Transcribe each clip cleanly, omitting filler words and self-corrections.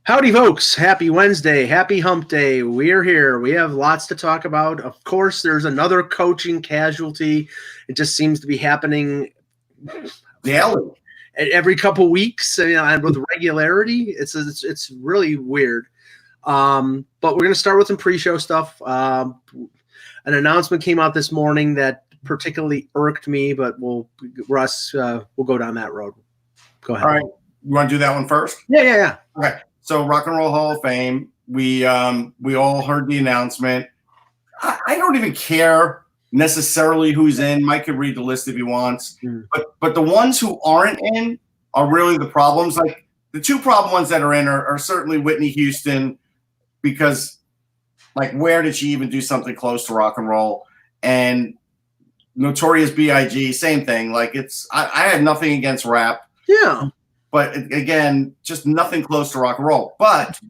Howdy, folks. Happy Wednesday. Happy hump day. We're here. We have lots to talk about. Of course, there's another coaching casualty. It just seems to be happening daily. Every couple weeks, and with regularity. It's really weird. But we're going to start with some pre-show stuff. An announcement came out this morning that particularly irked me, but Russ, we'll go down that road. Go ahead. All right. You want to do that one first? Yeah. Okay. So Rock and Roll Hall of Fame, we all heard the announcement. I don't even care necessarily who's in. Mike could read the list if he wants. But the ones who aren't in are really the problems. Like the two problem ones that are in are certainly Whitney Houston, because like where did she even do something close to rock and roll? And Notorious B.I.G., same thing. Like I had nothing against rap. Yeah. But again, just nothing close to rock and roll. But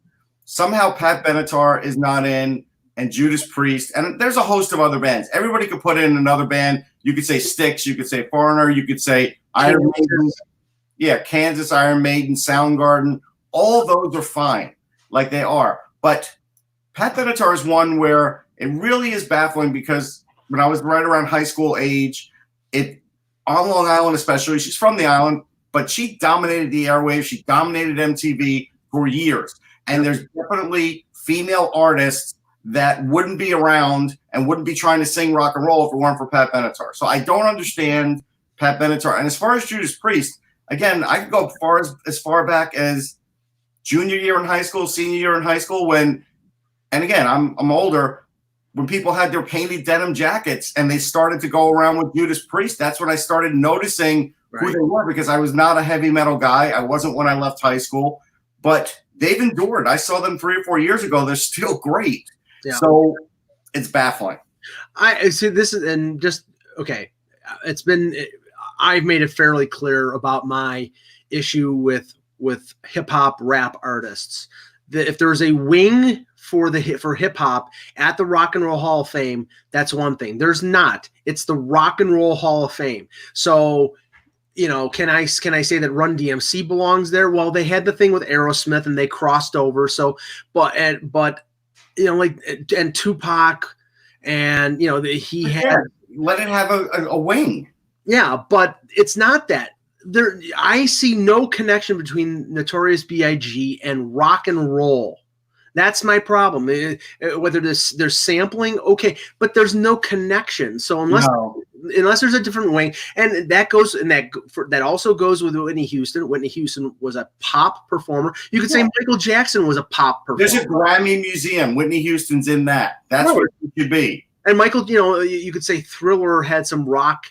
somehow Pat Benatar is not in, and Judas Priest, and there's a host of other bands. Everybody could put in another band. You could say Styx, you could say Foreigner, you could say Iron Maiden. Yeah, Kansas, Iron Maiden, Soundgarden. All those are fine, like they are. But Pat Benatar is one where it really is baffling, because when I was right around high school age, on Long Island especially, she's from the island, but she dominated the airwaves. She dominated MTV for years. And there's definitely female artists that wouldn't be around and wouldn't be trying to sing rock and roll if it weren't for Pat Benatar. So I don't understand Pat Benatar. And as far as Judas Priest, again, I could go as far back as junior year in high school, senior year in high school, when, and again, I'm older, when people had their painted denim jackets and they started to go around with Judas Priest. That's when I started noticing who they were, because I was not a heavy metal guy. I wasn't when I left high school, but they've endured. I saw them 3 or 4 years ago. They're still great. Yeah. So it's baffling. I see this is, and just, okay. I've made it fairly clear about my issue with hip hop rap artists. That if there's a wing for hip hop at the Rock and Roll Hall of Fame, that's one thing. There's not. It's the Rock and Roll Hall of Fame. So, can I say that Run DMC belongs there? Well, they had the thing with Aerosmith and they crossed over. So, but and Tupac, and he had let it have a wing. Yeah, but it's not that. I see no connection between Notorious B.I.G. and rock and roll. That's my problem. Whether there's sampling, okay, but there's no connection. So unless there's a different wing, and that also goes with Whitney Houston. Whitney Houston was a pop performer. You could say Michael Jackson was a pop performer. There's a Grammy museum. Whitney Houston's in that. That's where it should be. And Michael, you could say Thriller had some rock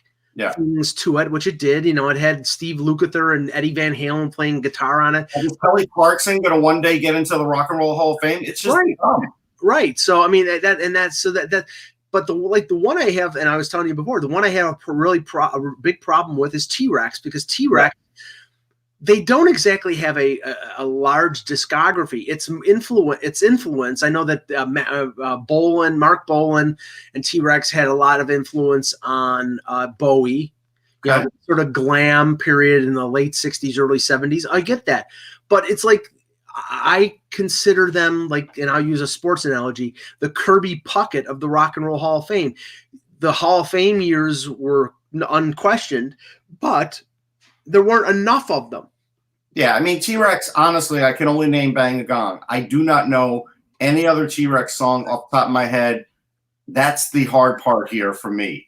things to it, which it did. It had Steve Lukather and Eddie Van Halen playing guitar on it. And is Kelly Clarkson going to one day get into the Rock and Roll Hall of Fame? It's just right. So I mean but the one I have, and I was telling you before, the one I have a big problem with is T-Rex, because T-Rex, they don't exactly have a large discography. It's influence. I know that Mark Bolan and T-Rex had a lot of influence on Bowie, sort of glam period in the late 60s, early 70s. I get that. But it's like, I consider them like, and I'll use a sports analogy, the Kirby Puckett of the Rock and Roll Hall of Fame. The Hall of Fame years were unquestioned, but there weren't enough of them. Yeah, I mean, T-Rex, honestly, I can only name Bang the Gong. I do not know any other T-Rex song off the top of my head. That's the hard part here for me.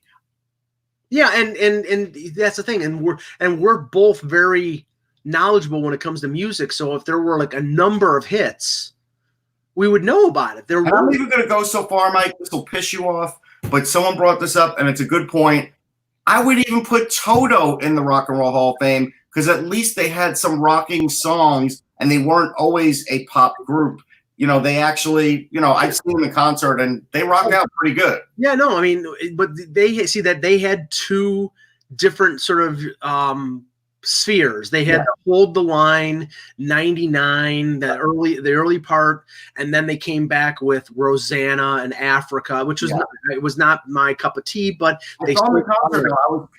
Yeah, and that's the thing. And we're both very knowledgeable when it comes to music. So if there were like a number of hits, we would know about it. I'm not even going to go so far, Mike. This will piss you off, but someone brought this up, and it's a good point. I would even put Toto in the Rock and Roll Hall of Fame, because at least they had some rocking songs, and they weren't always a pop group. They actually, I've seen the concert, and they rock out pretty good. Yeah, no, I mean, but they had two different sort of spheres. They had to Hold the Line, 99, the early part, and then they came back with Rosanna and Africa, which was it was not my cup of tea, but I saw the concert.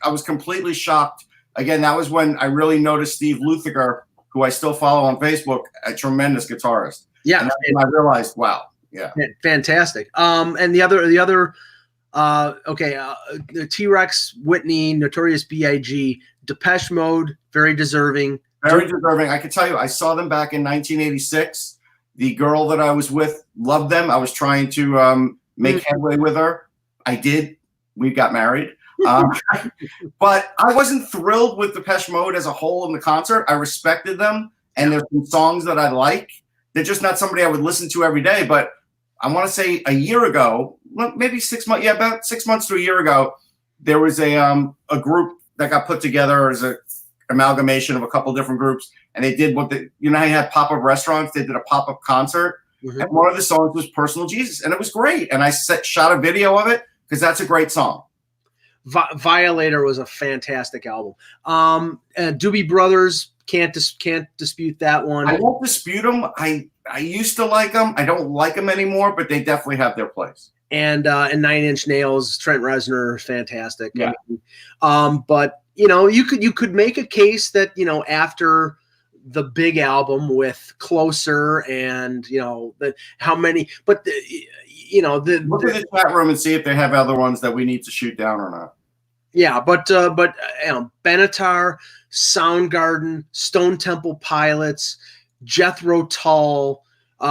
I was completely shocked. Again, that was when I really noticed Steve Lukather who I still follow on Facebook, a tremendous guitarist. Yeah, and I realized, wow, yeah, fantastic. And the other the T-Rex, Whitney, Notorious B.I.G., Depeche Mode, very deserving. Very deserving. I can tell you, I saw them back in 1986. The girl that I was with loved them. I was trying to make headway with her. I did. We got married. But I wasn't thrilled with Depeche Mode as a whole in the concert. I respected them, and there's some songs that I like. They're just not somebody I would listen to every day. But I want to say a year ago, maybe 6 months, about 6 months to a year ago, there was a group that got put together as a amalgamation of a couple different groups, and they did how you had pop-up restaurants. They did a pop-up concert, and one of the songs was "Personal Jesus," and it was great. And I shot a video of it because that's a great song. Violator was a fantastic album. Doobie Brothers, can't dispute that one. I won't dispute them. I used to like them. I don't like them anymore, but they definitely have their place. And Nine Inch Nails, Trent Reznor, fantastic. Yeah. But you could make a case that after the big album with Closer and how many, but look at the chat room and see if they have other ones that we need to shoot down or not. Yeah, but Benatar, Soundgarden, Stone Temple Pilots, Jethro Tull, then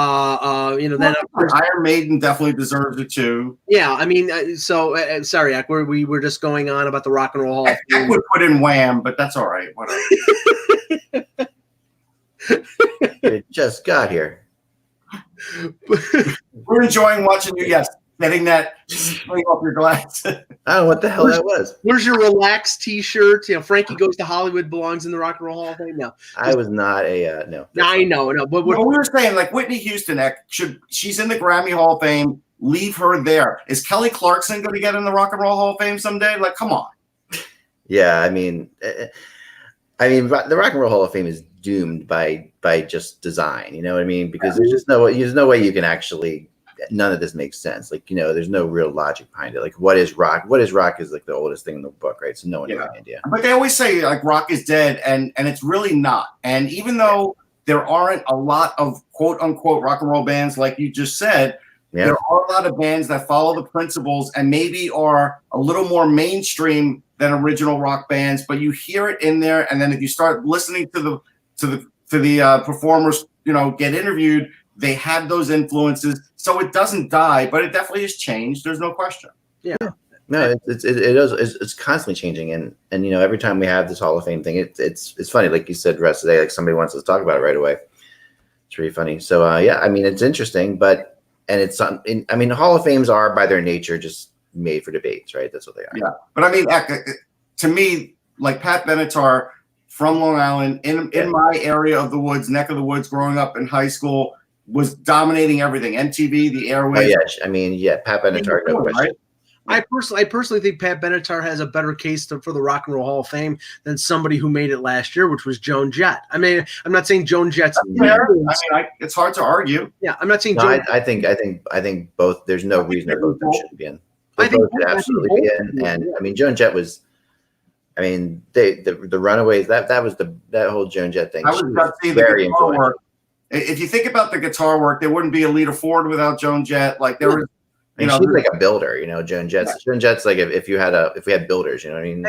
of course, Iron Maiden definitely deserves it too. Yeah, I mean, sorry, Ak, we were just going on about the Rock and Roll Hall of Fame. I would put in Wham, but that's all right. Whatever. It just got here. We're enjoying watching you. Yes, getting that spring off your glass. I don't know what the hell that was. Where's your relaxed T-shirt? Frankie Goes to Hollywood belongs in the Rock and Roll Hall of Fame. No, I was not a no. I know, no. But we were saying, like, Whitney Houston, she's in the Grammy Hall of Fame. Leave her there. Is Kelly Clarkson going to get in the Rock and Roll Hall of Fame someday? Like, come on. Yeah, I mean, the Rock and Roll Hall of Fame is doomed by just design. You know what I mean? Because there's no way you can actually. None of this makes sense. Like, there's no real logic behind it. Like, what is rock? What is rock is like the oldest thing in the book, right? So no one has any idea. But they always say like rock is dead, and it's really not. And even though there aren't a lot of quote unquote rock and roll bands like you just said, there are a lot of bands that follow the principles and maybe are a little more mainstream than original rock bands. But you hear it in there, and then if you start listening to the performers, get interviewed, they have those influences. So it doesn't die, but it definitely has changed. There's no question. Yeah. No, it's constantly changing, and every time we have this Hall of Fame thing, it's funny. Like you said the rest of the day, like somebody wants us to talk about it right away. It's really funny. So it's interesting, but Hall of Fames are by their nature just made for debates, right? That's what they are. Yeah, but to me, like Pat Benatar from Long Island, in my area of the woods, neck of the woods, growing up in high school, was dominating everything. MTV, the airwaves. Oh, yeah. Pat Benatar, no question. Right? I personally think Pat Benatar has a better case for the Rock and Roll Hall of Fame than somebody who made it last year, which was Joan Jett. I mean, I'm not saying Joan Jett's fair. It's hard to argue. Yeah, I'm not saying. No, I think both. There's no reason that both shouldn't be in. Both should absolutely be in. And Joan Jett was. The Runaways. That was that whole Joan Jett thing. I was about to say very influential. If you think about the guitar work, there wouldn't be a Lita Ford without Joan Jett. Like there was, she's like a builder. Joan Jett's. Yeah. Joan Jett's like if we had builders. You know what I mean?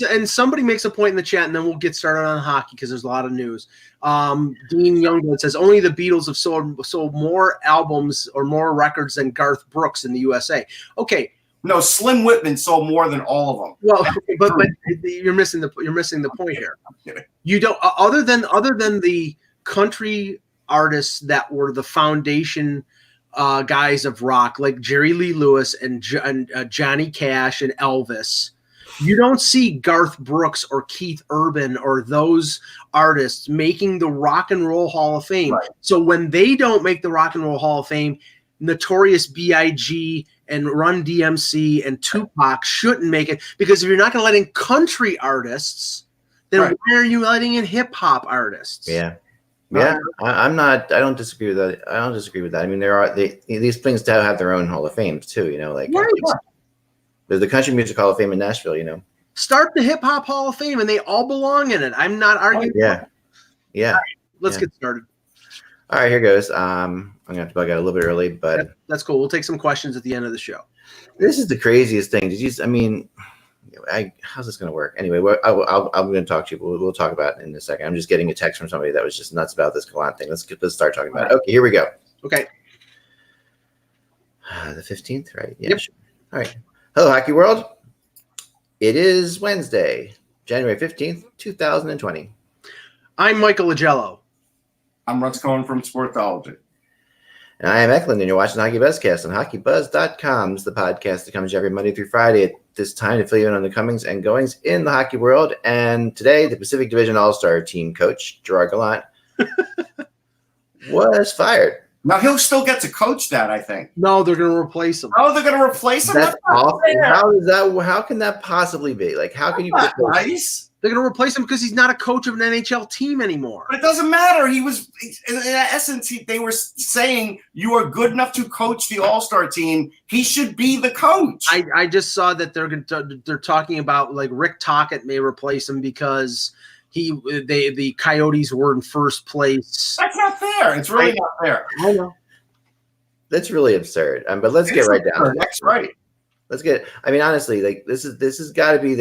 And somebody makes a point in the chat, and then we'll get started on hockey because there's a lot of news. Dean Youngblood says only the Beatles have sold more albums or more records than Garth Brooks in the USA. Okay. No, Slim Whitman sold more than all of them. Well, but you're missing the point here. You don't other than the country artists that were the foundation guys of rock, like Jerry Lee Lewis and Johnny Cash and Elvis. You don't see Garth Brooks or Keith Urban or those artists making the Rock and Roll Hall of Fame. Right. So when they don't make the Rock and Roll Hall of Fame, Notorious B.I.G. and Run DMC and Tupac shouldn't make it, because if you're not going to let in country artists, then why are you letting in hip hop artists? Yeah. Yeah, I'm not. I don't disagree with that. I mean, these things have their own Hall of Fames too. There's the Country Music Hall of Fame in Nashville. Start the Hip Hop Hall of Fame, and they all belong in it. I'm not arguing. Yeah, Yeah. Let's get started. All right, here goes. I'm gonna have to bug out a little bit early, but that's cool. We'll take some questions at the end of the show. This is the craziest thing. How's this gonna work? Anyway, I'm gonna talk to you. We'll talk about it in a second. I'm just getting a text from somebody that was just nuts about this Gallant thing. Let's start talking about it. Okay, here we go. Okay. The 15th, right? Yeah. Yep. Sure. All right. Hello, Hockey World. It is Wednesday, January 15th, 2020. I'm Michael Agello. I'm Russ Cohen from Sportology. And I am Eklund, and you're watching HockeyBuzzcast on HockeyBuzz.com. It's the podcast that comes every Monday through Friday at this time to fill you in on the comings and goings in the hockey world. And today, the Pacific Division All-Star team coach, Gerard Gallant, was fired. Now, he'll still get to coach that, I think. No, they're going to replace him. Oh, they're going to replace him? That's awful. How can that possibly be? Like, how can you That's not nice. They're going to replace him because he's not a coach of an NHL team anymore. But it doesn't matter. He was, in essence, they were saying you are good enough to coach the All-Star team. He should be the coach. I just saw that they're talking about like Rick Tocchet may replace him because the Coyotes were in first place. That's not fair. It's really not fair. I know. That's really absurd. But let's get right down. That's right. Let's get. I mean, honestly, like this has got to be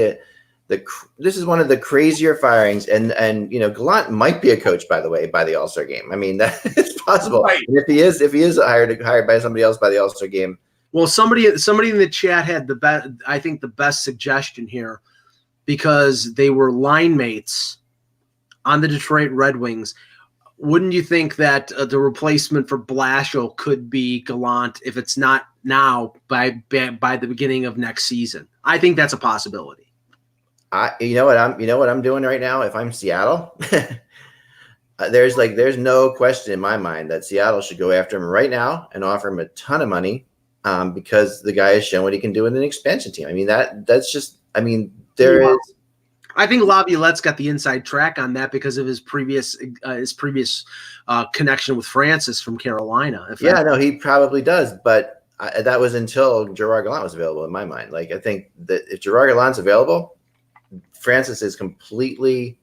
this is one of the crazier firings, and Gallant might be a coach, by the way, by the All-Star game. I mean, that it's possible. Right. And if he is hired by somebody else by the All-Star game. Well, somebody in the chat had the best suggestion here, because they were line mates on the Detroit Red Wings. Wouldn't you think that the replacement for Blashill could be Gallant if it's not now by the beginning of next season? I think that's a possibility. You know what I'm doing right now. If I'm Seattle, there's no question in my mind that Seattle should go after him right now and offer him a ton of money, because the guy has shown what he can do with an expansion team. I mean that's just. I mean there is. I think Laviolette's got the inside track on that because of his previous connection with Francis from Carolina. He probably does, but that was until Gerard Gallant was available in my mind. Like, I think that if Gerard Gallant's available, Francis is completely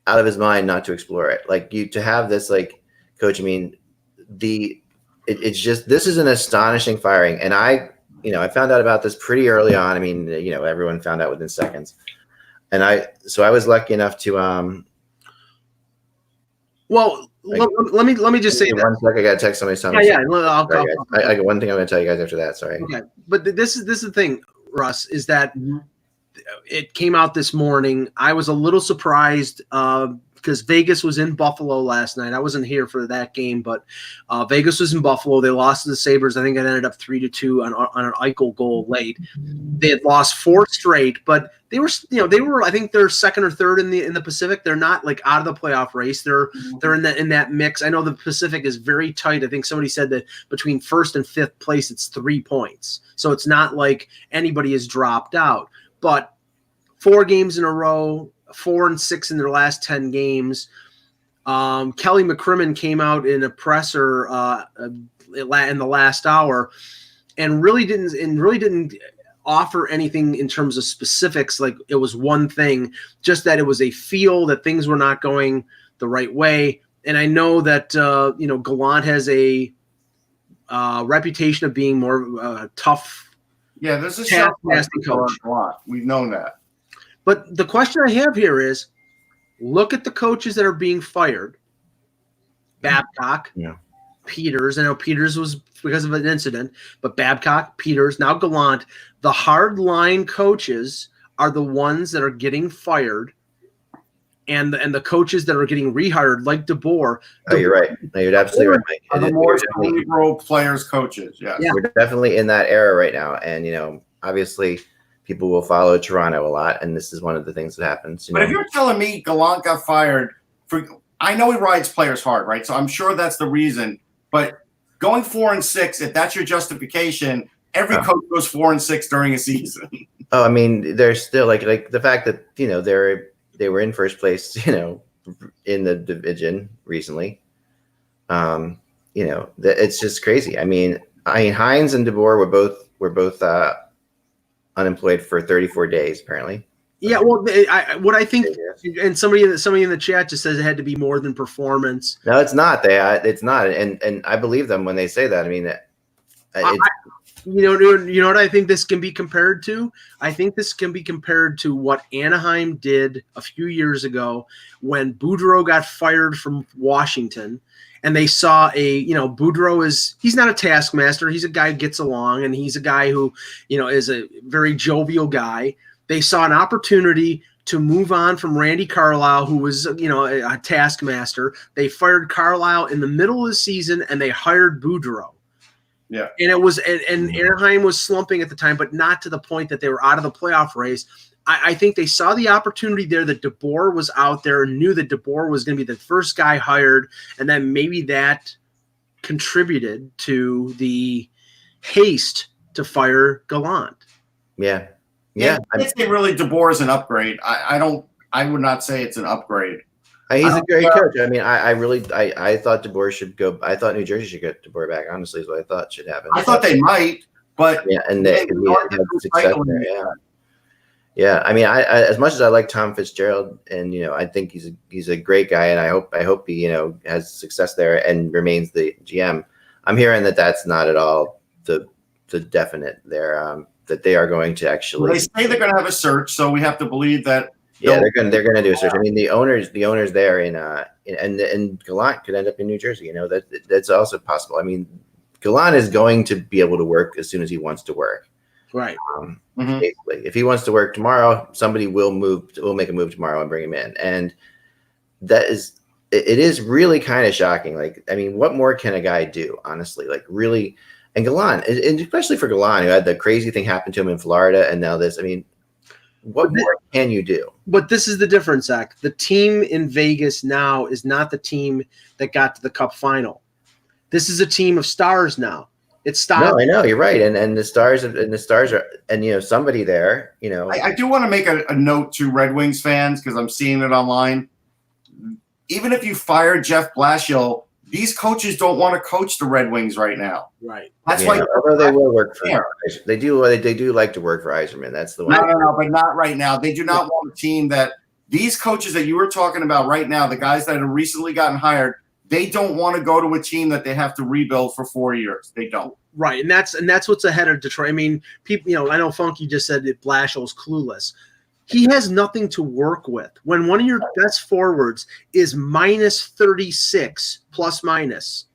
out of his mind not to explore it. Like, to have this like coach. I mean, it's just, this is an astonishing firing, and I found out about this pretty early on. I mean, everyone found out within seconds. And I was lucky enough to let me just say that. 1 second, I got to text somebody. I got one thing I'm going to tell you guys after that. Sorry. Okay, but this is the thing, Russ, is that it came out this morning. I was a little surprised because Vegas was in Buffalo last night. I wasn't here for that game, but Vegas was in Buffalo. They lost to the Sabres. I think it ended up 3-2 on an Eichel goal late. They had lost 4 straight, but they were I think they're second or third in the Pacific. They're not like out of the playoff race. They're in that mix. I know the Pacific is very tight. I think somebody said that between first and fifth place it's 3 points. So it's not like anybody has dropped out. But 4 games in a row, 4-6 in their last 10 games. Kelly McCrimmon came out in a presser in the last hour and really didn't offer anything in terms of specifics. Like, it was one thing, just that it was a feel that things were not going the right way. And I know that Gallant has a reputation of being more tough. Yeah, there's a shot coach. We've known that. But the question I have here is, look at the coaches that are being fired. Babcock, Peters. I know Peters was because of an incident, but Babcock, Peters, now Gallant. The hard line coaches are the ones that are getting fired, and the coaches that are getting rehired, like DeBoer. Oh, you're right. No, you're absolutely right, Mike. Are the more cerebral players, coaches. Yes. Yeah, we're definitely in that era right now, and obviously, people will follow Toronto a lot, and this is one of the things that happens. But if you're telling me Gallant got fired I know he rides players hard, right? So I'm sure that's the reason. But going 4-6, if that's your justification, every coach goes 4-6 during a season. Oh, I mean, there's still like the fact that they were in first place, in the division recently. It's just crazy. I mean, Hines and DeBoer were both unemployed for 34 days, apparently. Yeah, well, what I think, and somebody in the chat just says it had to be more than performance. No, it's not. It's not, and I believe them when they say that. I mean, you know what I think this can be compared to? I think this can be compared to what Anaheim did a few years ago when Boudreau got fired from Washington. And they saw Boudreau he's not a taskmaster. He's a guy who gets along, and he's a guy who, is a very jovial guy. They saw an opportunity to move on from Randy Carlyle, who was, a taskmaster. They fired Carlyle in the middle of the season, and they hired Boudreau. Yeah. And and Anaheim was slumping at the time, but not to the point that they were out of the playoff race. I think they saw the opportunity there that DeBoer was out there and knew that DeBoer was going to be the first guy hired, and then maybe that contributed to the haste to fire Gallant. Yeah. I say really DeBoer is an upgrade. I would not say it's an upgrade. He's a great coach. I mean, I thought DeBoer should go. I thought New Jersey should get DeBoer back. Honestly, is what I thought should happen. I thought they might, but yeah, and they had success there. Yeah. Yeah, I mean, I as much as I like Tom Fitzgerald, and I think he's a great guy, and I hope he has success there and remains the GM. I'm hearing that that's not at all the definite there. That they are going to actually. Well, they say they're going to have a search, so we have to believe that. Yeah, they're going to do a search. I mean, the owners there and Gallant could end up in New Jersey. That's also possible. I mean, Gallant is going to be able to work as soon as he wants to work. Right. Basically, if he wants to work tomorrow, somebody will make a move tomorrow and bring him in. And it is really kind of shocking. Like, I mean, what more can a guy do, honestly? Like, really, and Gallant, and especially for Gallant, who had the crazy thing happen to him in Florida, and now this. I mean, what more can you do? But this is the difference, Zach. The team in Vegas now is not the team that got to the Cup final. This is a team of stars now. It's stars. No, I know you're right, and the stars are, and somebody there. I do want to make a note to Red Wings fans because I'm seeing it online. Even if you fire Jeff Blashill, these coaches don't want to coach the Red Wings right now. Right. That's why. Although they will work for, they do like to work for Yzerman. That's the one. No, but not right now. They do not want a team that these coaches that you were talking about right now, the guys that have recently gotten hired. They don't want to go to a team that they have to rebuild for 4 years. They don't. Right, and that's what's ahead of Detroit. I mean, people, I know Funky just said that Blashill's clueless. He has nothing to work with. When one of your best forwards is minus 36 plus minus,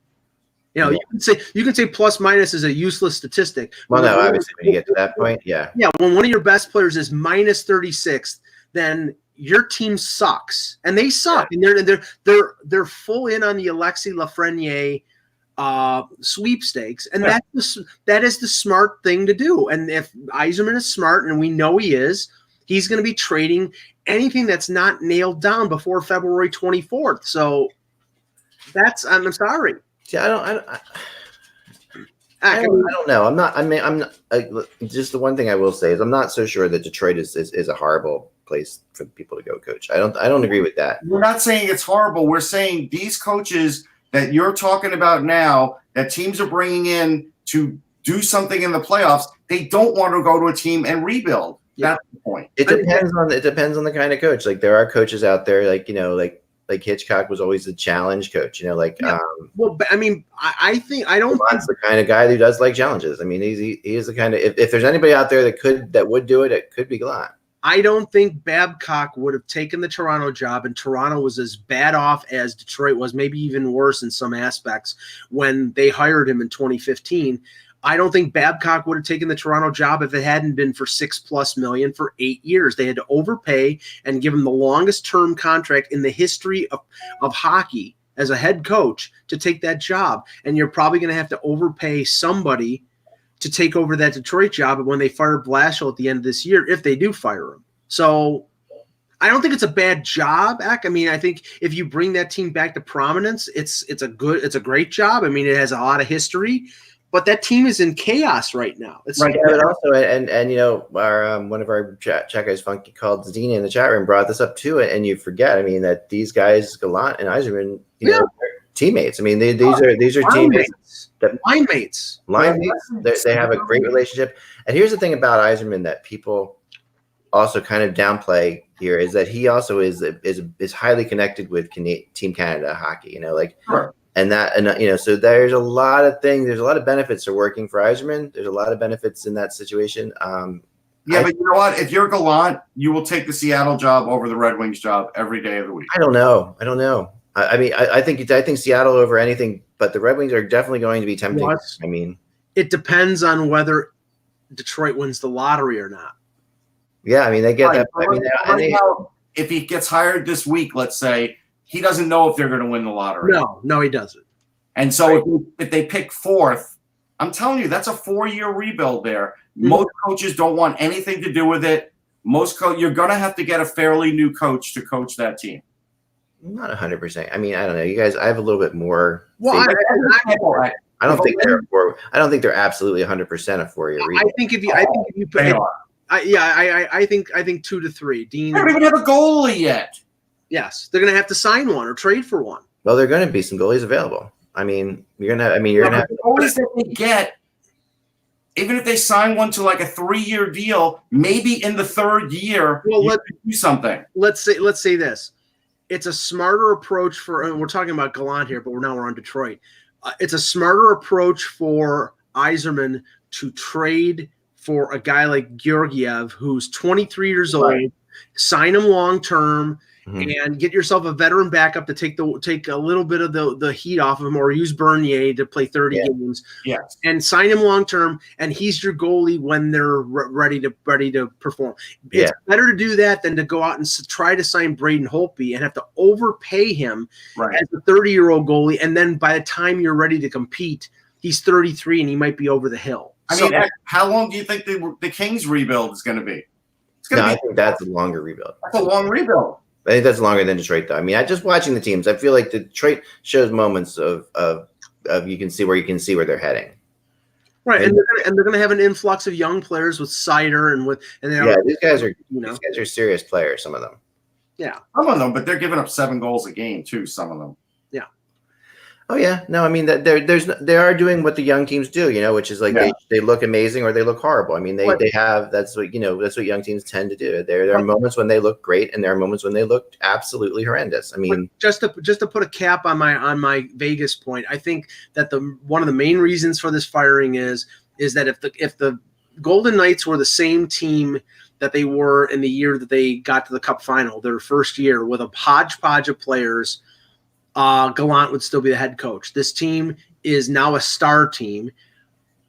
you can say plus minus is a useless statistic. Well, no, obviously when you get to that point, yeah. Yeah, when one of your best players is minus 36, then your team sucks, and they suck, and they're full in on the Alexis Lafreniere sweepstakes, and that is the smart thing to do. And if Yzerman is smart, and we know he is, he's going to be trading anything that's not nailed down before February 24th. So I'm sorry. Yeah, I don't know. I'm not. Just the one thing I will say is I'm not so sure that Detroit is a horrible place for people to go coach. I don't agree with that. We're not saying it's horrible. We're saying these coaches that you're talking about now, that teams are bringing in to do something in the playoffs, they don't want to go to a team and rebuild. That's the point. It depends on the kind of coach. Like there are coaches out there, like Hitchcock was always the challenge coach. Well, I mean, I think I don't. That's the kind of guy who does like challenges. I mean, he is the kind of if there's anybody out there that would do it, it could be Gallant. I don't think Babcock would have taken the Toronto job, and Toronto was as bad off as Detroit was, maybe even worse in some aspects when they hired him in 2015. I don't think Babcock would have taken the Toronto job if it hadn't been for $6+ million for 8 years. They had to overpay and give him the longest term contract in the history of hockey as a head coach to take that job. And you're probably going to have to overpay somebody to take over that Detroit job when they fire Blashill at the end of this year, if they do fire him. So I don't think it's a bad job, Eck. I mean, I think if you bring that team back to prominence, it's a great job. I mean, it has a lot of history, but that team is in chaos right now. It's right. But also, and our one of our chat guys, Funky, called Zdina in the chat room, brought this up too, and you forget. I mean, that these guys, Gallant and Yzerman, they're teammates. I mean, these are teammates. Line mates. They have a great relationship. And here's the thing about Yzerman that people also kind of downplay here is that he also is highly connected with Team Canada hockey. You know, like. Sure. And so there's a lot of things. There's a lot of benefits to working for Yzerman. There's a lot of benefits in that situation. But you know what? If you're Gallant, you will take the Seattle job over the Red Wings job every day of the week. I don't know. I think Seattle over anything, but the Red Wings are definitely going to be tempting. I mean, it depends on whether Detroit wins the lottery or not. Yeah, I mean, they get that. I mean, if he gets hired this week, let's say, he doesn't know if they're going to win the lottery. No, he doesn't. And so if they pick fourth, I'm telling you, that's a 4-year rebuild there. Most coaches don't want anything to do with it. You're going to have to get a fairly new coach to coach that team. Not 100%. I mean, I don't know. You guys, I have a little bit more. Well, I don't think they're. I don't think they're absolutely 100% a 4-year rebuild. I think if you put, I think 2 to 3. Dean, they don't even have a goalie yet. Yes, they're going to have to sign one or trade for one. Well, there are going to be some goalies available. I mean, you're going to have the goalies that they get. Even if they sign one to like a 3-year deal, maybe in the 3rd year, let's do something. Let's say this: it's a smarter approach and we're talking about Gallant here, but we're on Detroit. It's a smarter approach for Yzerman to trade for a guy like Georgiev, who's 23 years old, sign him long term. And get yourself a veteran backup to take a little bit of the heat off of him, or use Bernier to play 30 games. Yes, and sign him long term, and he's your goalie when they're ready to perform. It's better to do that than to go out and try to sign Braden Holtby and have to overpay him as a 30-year-old goalie, and then by the time you're ready to compete, he's 33 and he might be over the hill. I mean, how long do you think the Kings rebuild is going to be? I think that's a longer rebuild. That's a long rebuild. I think that's longer than Detroit, though. I mean, just watching the teams, I feel like Detroit shows moments of you can see where they're heading. Right, and they're going to have an influx of young players with Sider these guys are serious players. Some of them. Yeah, some of them, but they're giving up 7 goals a game too. Some of them. Yeah. Oh yeah, no, I mean they are doing what the young teams do, which is like they look amazing or they look horrible. I mean they have that's what young teams tend to do. There are moments when they look great and there are moments when they look absolutely horrendous. I mean, just to put a cap on my Vegas point, I think that one of the main reasons for this firing is that if the Golden Knights were the same team that they were in the year that they got to the Cup final, their first year, with a hodgepodge of players, Gallant would still be the head coach. This team is now a star team.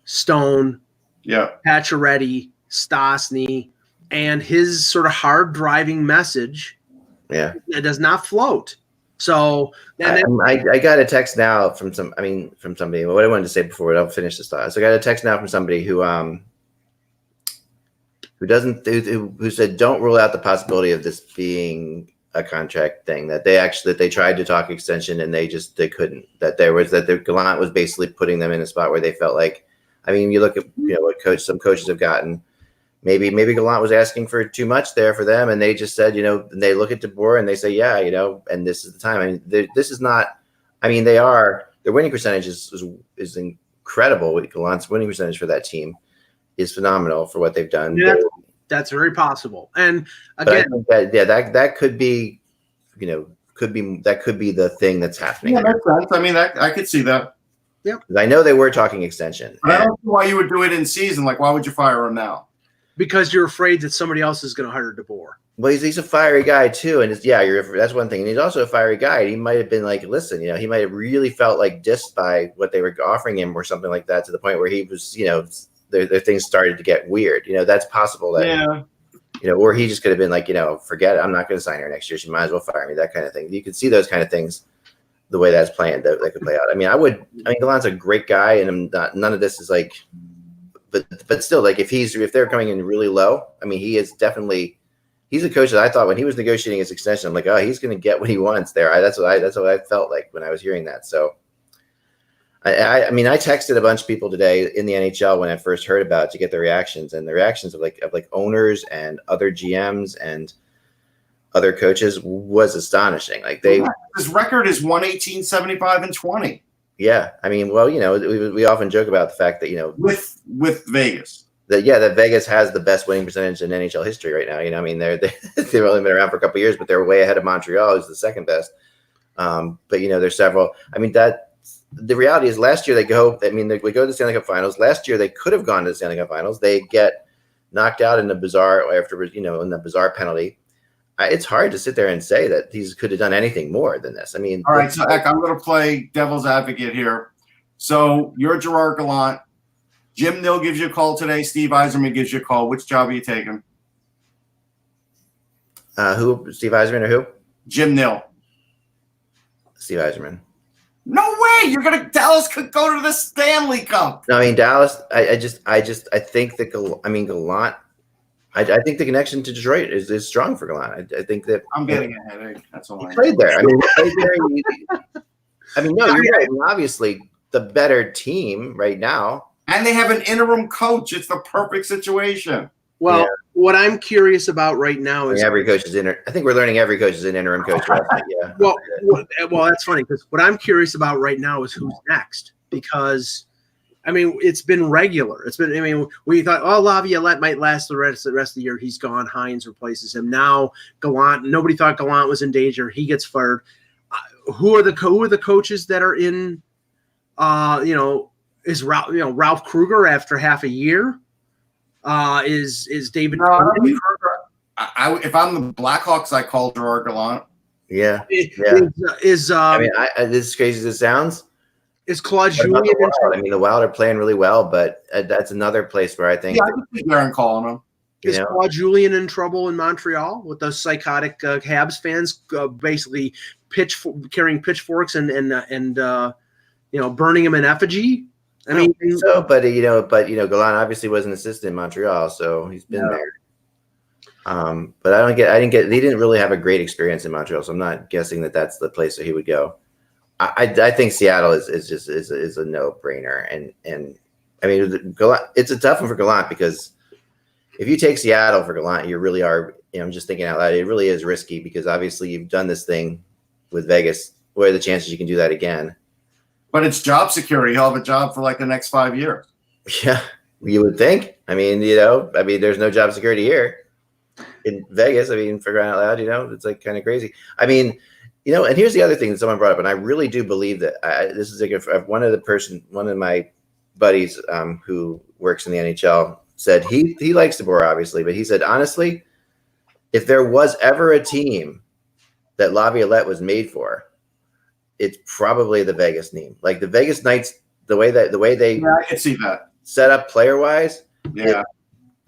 Stone, Pacioretty, Stastny, and his sort of hard driving message it does not float. So I got a text now from somebody. What I wanted to say before I'll finish this thought. So I got a text now from somebody who said don't rule out the possibility of this being a contract thing, that they tried to talk extension and they couldn't, that Gallant was basically putting them in a spot where they felt like, I mean, you look at what some coaches have gotten, maybe Gallant was asking for too much there for them, and they just said, they look at DeBoer and they say, and this is the time. I mean, this is not, I mean, their winning percentage is incredible. Gallant's winning percentage for that team is phenomenal for what they've done. Yeah. That's very possible. And again, that could be, could be the thing that's happening. Yeah, makes sense. I mean, I could see that. Yeah, I know they were talking extension. But I don't know why you would do it in season. Like, why would you fire him now? Because you're afraid that somebody else is going to hire DeBoer. Well, he's a fiery guy too, and that's one thing. And he's also a fiery guy. He might have been like, listen, he might have really felt like dissed by what they were offering him or something like that, to the point where he was, their things started to get weird. That's possible that, or he just could have been like, forget it. I'm not going to sign her next year. She might as well fire me, that kind of thing. You could see those kind of things, the way that's playing, that could play out. I mean, Gallant's a great guy, and none of this is like, but still, like if they're coming in really low, I mean, he's a coach that I thought when he was negotiating his extension, I'm like, oh, he's going to get what he wants there. That's what I felt like when I was hearing that. So I mean, I texted a bunch of people today in the NHL when I first heard about it to get their reactions, and the reactions of owners and other GMs and other coaches was astonishing. Like his record is 118, 75, and 20. Yeah, I mean, well, we often joke about the fact that with Vegas. that Vegas has the best winning percentage in NHL history right now. You know, I mean, they've only been around for a couple of years, but they're way ahead of Montreal, who's the second best. But you know, there's several. I mean, the reality is, last year we go to the Stanley Cup Finals. Last year they could have gone to the Stanley Cup Finals. They get knocked out in the bizarre in the bizarre penalty. It's hard to sit there and say that these could have done anything more than this. I mean, all right. So Eck, I'm going to play devil's advocate here. So you're Gerard Gallant. Jim Nill gives you a call today. Steve Yzerman gives you a call. Which job are you taking? Who? Steve Yzerman or who? Jim Nill. Steve Yzerman. No way! Dallas could go to the Stanley Cup. No, I mean, Dallas. I think that Gallant. I think the connection to Detroit is strong for Gallant. I think that I'm getting a headache. That's all. He played there. I mean, no, you're right. I mean, obviously, the better team right now. And they have an interim coach. It's the perfect situation. Well, what I'm curious about right now is every coach is I think we're learning every coach is an interim coach. Yeah. Well, that's funny because what I'm curious about right now is who's next. Because, I mean, it's been regular. We thought, Laviolette might last the rest of the year. He's gone. Hines replaces him. Now Gallant. Nobody thought Gallant was in danger. He gets fired. Who are the coaches that are in? Is Ralph Kruger after half a year? Is David? No, if I'm the Blackhawks, I call Gerard Gallant. Yeah. Is I mean, this is crazy as it sounds. Is Claude Julien? I mean, the Wild are playing really well, but that's another place where I think. Yeah, I can see Darren calling him. Is Claude Julien in trouble in Montreal with those psychotic Habs fans basically carrying pitchforks and burning him in effigy? I mean, so, but Gallant obviously was an assistant in Montreal, so he's been there. But they didn't really have a great experience in Montreal, so I'm not guessing that that's the place that he would go. I think Seattle is a no-brainer, and I mean, Gallant, it's a tough one for Gallant because if you take Seattle for Gallant, you really are. I'm just thinking out loud. It really is risky because obviously you've done this thing with Vegas. What are the chances you can do that again? But it's job security. He'll have a job for like the next 5 years. Yeah, you would think. I mean, there's no job security here in Vegas. I mean, for crying out loud, it's like kind of crazy. I mean, and here's the other thing that someone brought up, and I really do believe that this is like one of my buddies who works in the NHL said he likes DeBoer, obviously, but he said, honestly, if there was ever a team that Laviolette was made for, it's probably the Vegas team. Like the Vegas Knights, the way they I can see that set up player wise,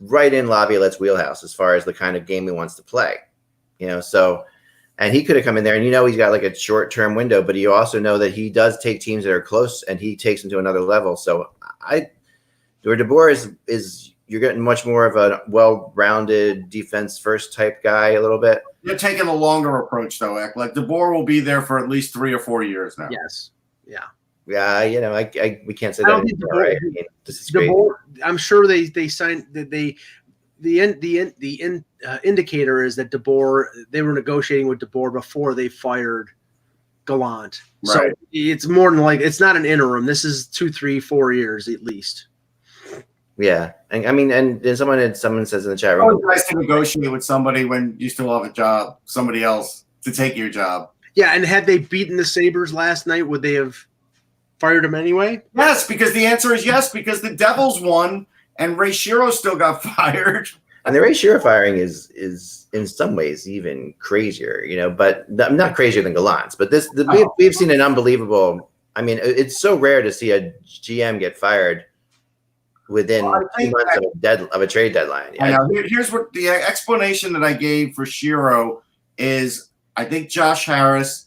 right in Laviolette's wheelhouse as far as the kind of game he wants to play. So, and he could have come in there, and he's got like a short term window, but you also know that he does take teams that are close and he takes them to another level. So where DeBoer is you're getting much more of a well-rounded defense first type guy a little bit. You're taking a longer approach, though, Eck. Like DeBoer will be there for at least 3 or 4 years now. Yes. Yeah. Yeah. We can't say that anymore, right? I mean, this is great. I'm sure they signed the indicator is that DeBoer, they were negotiating with DeBoer before they fired Gallant. Right. So it's more than like it's not an interim. This is 2, 3, 4 years at least. Yeah, and I mean, and someone says in the chat room, it's nice to negotiate with somebody when you still have a job, somebody else to take your job. Yeah, and had they beaten the Sabres last night, would they have fired him anyway? Yes, because the answer is yes, because the Devils won and Ray Shero still got fired. And the Ray Shero firing is in some ways even crazier, but not crazier than Gallant's. But we've seen an unbelievable. I mean, it's so rare to see a GM get fired within 2 months of a trade deadline. Yeah. I know. Here's what the explanation that I gave for Shero is. I think Josh Harris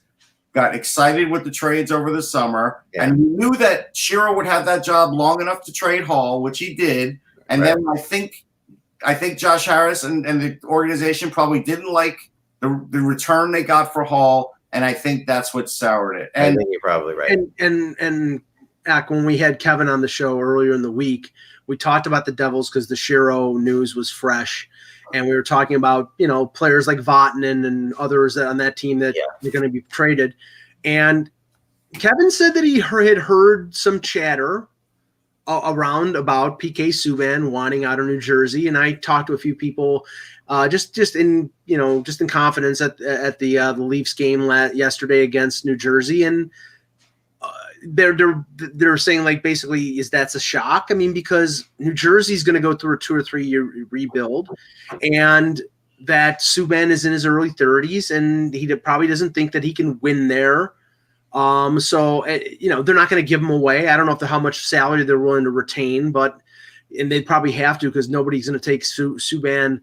got excited with the trades over the summer and knew that Shero would have that job long enough to trade Hall, which he did. And then I think Josh Harris and the organization probably didn't like the return they got for Hall, and I think that's what soured it. And I think you're probably right. And when we had Kevin on the show earlier in the week, we talked about the Devils because the Shero news was fresh, and we were talking about players like Vatanen and others on that team that are going to be traded. And Kevin said that he had heard some chatter around about PK Subban wanting out of New Jersey, and I talked to a few people just in confidence at the Leafs game yesterday against New Jersey, and they're saying, like, basically, that's a shock. I mean, because New Jersey's going to go through a 2 or 3 year rebuild, and that Subban is in his early 30s, and he probably doesn't think that he can win there. So they're not going to give him away. I don't know how much salary they're willing to retain, and they probably have to, because nobody's going to take Subban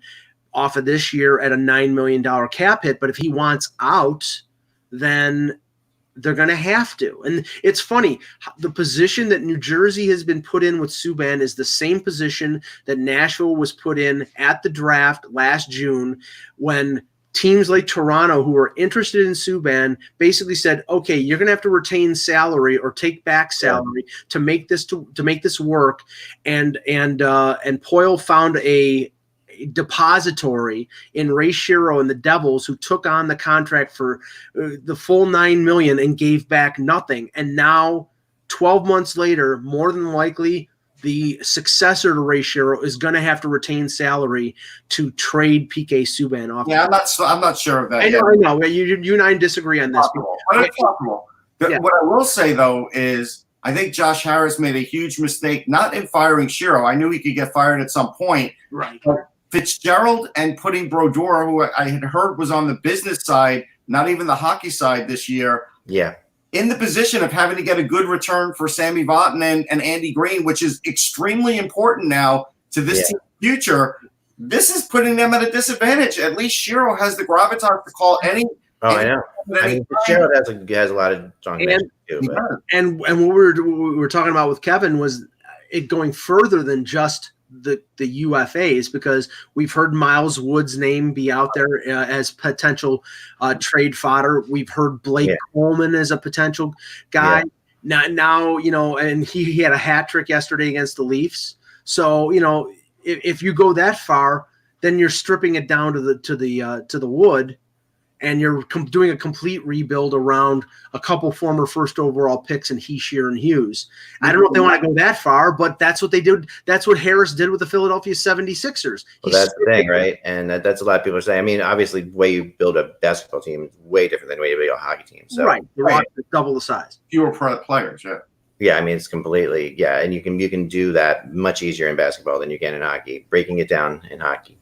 off of this year at a $9 million cap hit. But if he wants out, then they're going to have to. And it's funny, the position that New Jersey has been put in with Subban is the same position that Nashville was put in at the draft last June, when teams like Toronto, who were interested in Subban, basically said, okay, you're going to have to retain salary or take back salary to make this work. And Poyle found a depository in Ray Shero and the Devils, who took on the contract for the full $9 million and gave back nothing. And now 12 months later, more than likely, the successor to Ray Shero is going to have to retain salary to trade PK Subban off. Yeah, I'm not sure of that. I know. You and I disagree on this. But it's possible. What I will say, though, is I think Josh Harris made a huge mistake not in firing Shero. I knew he could get fired at some point. Right. But Fitzgerald and putting Brodeur, who I had heard was on the business side, not even the hockey side this year. Yeah. In the position of having to get a good return for Sammy Vatanen and Andy Green, which is extremely important now to this team's future. This is putting them at a disadvantage. At least Shero has the gravitas to call any. I know. Shero has a lot of strong matches too. And what we were talking about with Kevin was it going further than just the UFAs, because we've heard Miles Wood's name be out there as potential trade fodder. We've heard Blake Coleman as a potential guy. Now and he had a hat trick yesterday against the Leafs. So if you go that far, then you're stripping it down to the wood, and you're doing a complete rebuild around a couple former first overall picks in Heishier and Hughes. I don't know if they want to go that far, but that's what they did. That's what Harris did with the Philadelphia 76ers. Well, that's the thing, right? And that's a lot of people are saying. I mean, obviously, the way you build a basketball team is way different than the way you build a hockey team. So, right. Double the size. Fewer players, Yeah, I mean, it's completely, and you can do that much easier in basketball than you can in hockey, breaking it down in hockey.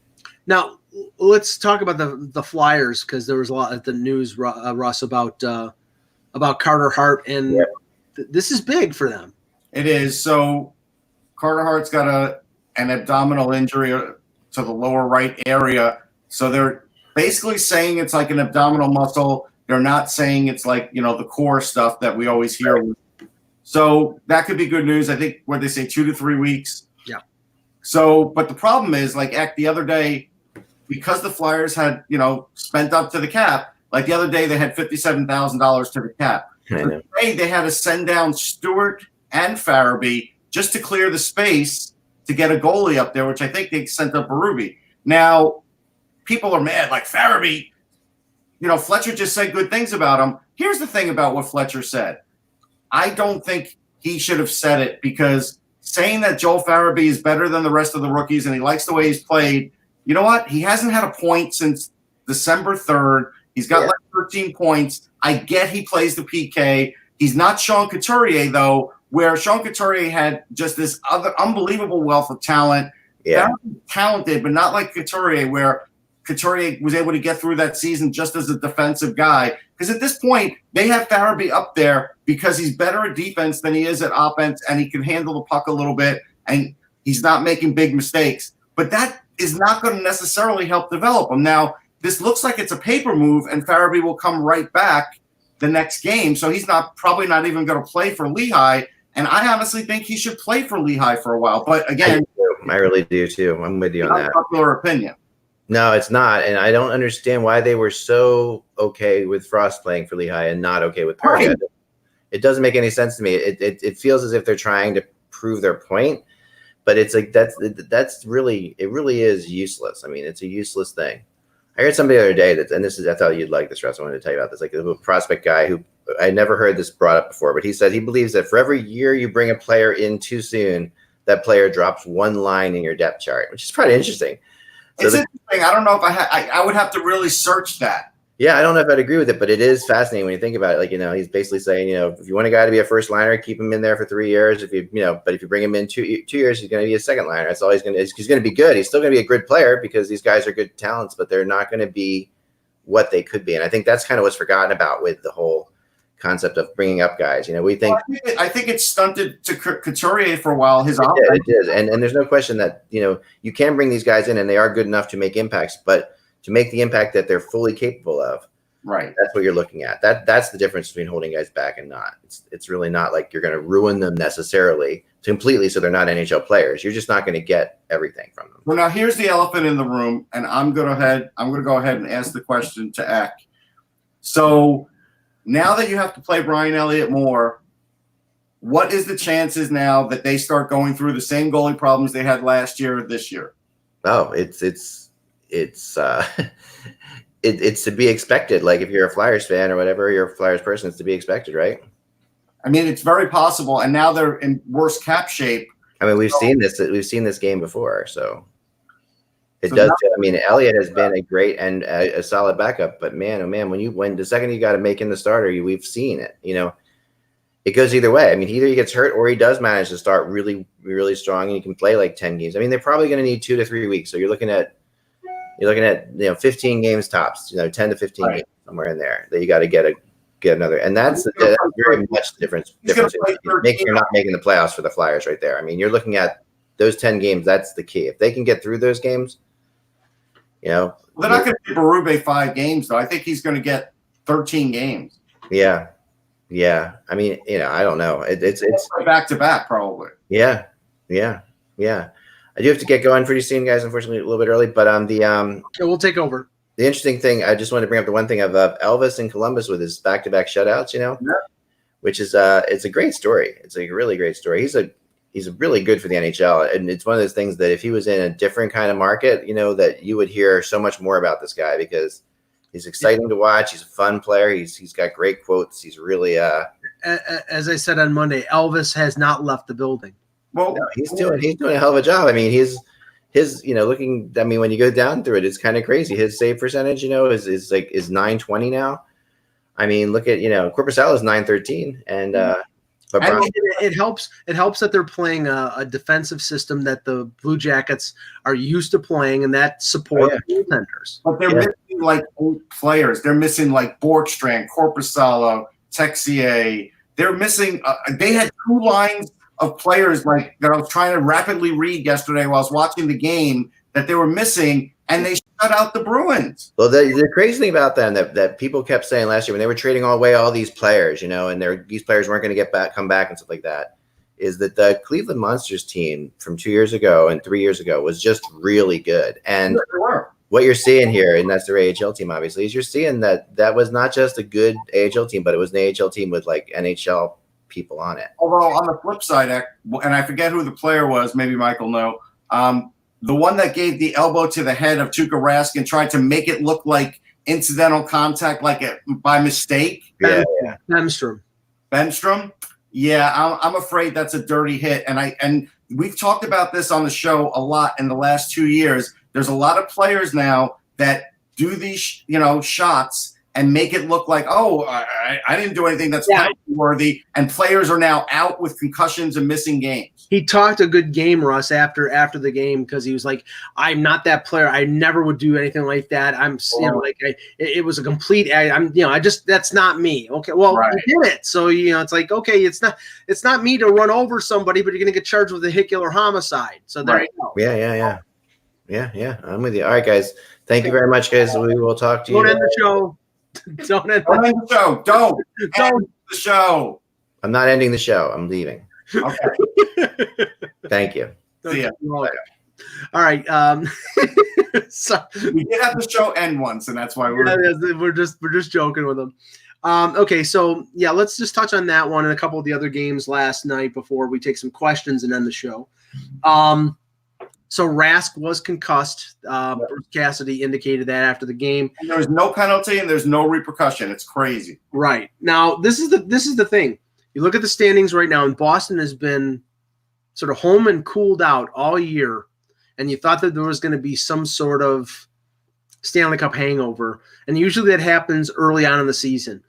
Now, let's talk about the Flyers, because there was a lot at the news, Russ, about Carter Hart, and this is big for them. It is. So Carter Hart's got an abdominal injury to the lower right area. So they're basically saying it's like an abdominal muscle. They're not saying it's like, the core stuff that we always hear. Right. So that could be good news. I think what they say, 2 to 3 weeks. Yeah. So, but the problem is, like, the other day, because the Flyers had, spent up to the cap, like the other day they had $57,000 to the cap. So today they had to send down Stewart and Farabee just to clear the space to get a goalie up there, which I think they sent up Berube. Now, people are mad, like Farabee, Fletcher just said good things about him. Here's the thing about what Fletcher said. I don't think he should have said it, because saying that Joel Farabee is better than the rest of the rookies and he likes the way he's played, you know what? He hasn't had a point since December 3rd. He's got like 13 points. I get he plays the PK. He's not Sean Couturier, though, where Sean Couturier had just this other unbelievable wealth of talent. Yeah. Talented, but not like Couturier, where Couturier was able to get through that season just as a defensive guy. Because at this point, they have Farabee up there because he's better at defense than he is at offense, and he can handle the puck a little bit, and he's not making big mistakes. But that is not going to necessarily help develop him. Now, this looks like it's a paper move, and Farabee will come right back the next game. So he's probably not even going to play for Lehigh. And I honestly think he should play for Lehigh for a while. But again, I really do too. I'm with you on that. Popular opinion. No, it's not. And I don't understand why they were so okay with Frost playing for Lehigh and not okay with Parga. Right. It doesn't make any sense to me. It feels as if they're trying to prove their point. But it's like that's really is useless. I mean, it's a useless thing. I heard somebody the other day that, and this is, I thought you'd like this, Russ. I wanted to tell you about this. Like a prospect guy who I never heard this brought up before, but he said he believes that for every year you bring a player in too soon, that player drops one line in your depth chart, which is probably interesting. So it's interesting. I don't know if I would have to really search that. Yeah, I don't know if I'd agree with it, but it is fascinating when you think about it. Like, he's basically saying, if you want a guy to be a first liner, keep him in there for 3 years. If but if you bring him in 2 years, he's going to be a second liner. That's all he's going to be good. He's still going to be a good player because these guys are good talents, but they're not going to be what they could be. And I think that's kind of what's forgotten about with the whole concept of bringing up guys. We think. Well, I think it stunted to Couturier for a while. It did. And there's no question that, you can bring these guys in and they are good enough to make impacts, but to make the impact that they're fully capable of. Right. That's what you're looking at. That's the difference between holding guys back and not. It's really not like you're going to ruin them necessarily completely so they're not NHL players. You're just not going to get everything from them. Well, now here's the elephant in the room, and I'm going to go ahead and ask the question to Eck. So now that you have to play Brian Elliott more, what is the chances now that they start going through the same goalie problems they had last year or this year? Oh, it's it's to be expected. Like if you're a Flyers fan or whatever, you're a Flyers person, it's to be expected, right? I mean, it's very possible, and now they're in worse cap shape. I mean, we've seen this game before, so it does. I mean, Elliott has been a great and a solid backup, but man, oh man, when the second you got to make him the starter, we've seen it. It goes either way. I mean, either he gets hurt or he does manage to start really, really strong, and he can play like 10 games. I mean, they're probably going to need 2 to 3 weeks, so you're looking at 15 games tops, 10 to 15 games somewhere in there that you got to get another, and that's very much the difference. You're not making the playoffs for the Flyers right there. I mean, you're looking at those 10 games. That's the key. If they can get through those games, well, they're not going to give Berube 5 games though. I think he's going to get 13 games. Yeah. I mean, I don't know. It's back to back probably. Yeah. I do have to get going pretty soon, guys. Unfortunately, a little bit early, but we'll take over. The interesting thing, I just wanted to bring up the one thing of Elvis in Columbus with his back-to-back shutouts, which is it's a great story. It's a really great story. He's really good for the NHL, and it's one of those things that if he was in a different kind of market, that you would hear so much more about this guy because he's exciting to watch. He's a fun player. He's got great quotes. He's really as I said on Monday, Elvis has not left the building. Well, no, he's doing a hell of a job. I mean, his looking. I mean, when you go down through it, it's kind of crazy. His save percentage, is 920 now. I mean, look at Korpisalo is 913, and but it helps. It helps that they're playing a defensive system that the Blue Jackets are used to playing, and that supports goaltenders. But they're missing like 8 players. They're missing like Borkstrand, Korpisalo, Texier. They're missing. They had 2 lines of players like that I was trying to rapidly read yesterday while I was watching the game that they were missing, and they shut out the Bruins. Well, the crazy thing about them that people kept saying last year when they were trading away all these players, and these players weren't going to come back and stuff like that, is that the Cleveland Monsters team from 2 years ago and 3 years ago was just really good. And what you're seeing here, and that's their AHL team, obviously, is you're seeing that was not just a good AHL team, but it was an AHL team with like NHL people on it. Although on the flip side, and I forget who the player was, maybe Michael know, the one that gave the elbow to the head of Tuukka Rask and tried to make it look like incidental contact, by mistake. Yeah. Benstrom. Yeah, I'm afraid that's a dirty hit, and we've talked about this on the show a lot in the last 2 years. There's a lot of players now that do these, shots and make it look like, I didn't do anything that's worthy, and players are now out with concussions and missing games. He talked a good game, Russ, after the game because he was like, "I'm not that player. I never would do anything like that. It was a complete. That's not me." Okay, well, you did it, so it's like, okay, it's not me to run over somebody, but you're gonna get charged with vehicular homicide. So there you go. Yeah. I'm with you. All right, guys. Thank you very much, guys. We will talk to you. Don't end the show. Don't end the show. Don't end the show. I'm not ending the show. I'm leaving. Okay. Thank you. See ya. All right. So we did have the show end once, and that's why we're just joking with them. Okay, so yeah, let's just touch on that one and a couple of the other games last night before we take some questions and end the show. So Rask was concussed. Bruce Cassidy indicated that after the game. And there was no penalty and there's no repercussion. It's crazy. Right. Now, this is the thing. You look at the standings right now, and Boston has been sort of home and cooled out all year, and you thought that there was going to be some sort of Stanley Cup hangover, and usually that happens early on in the season.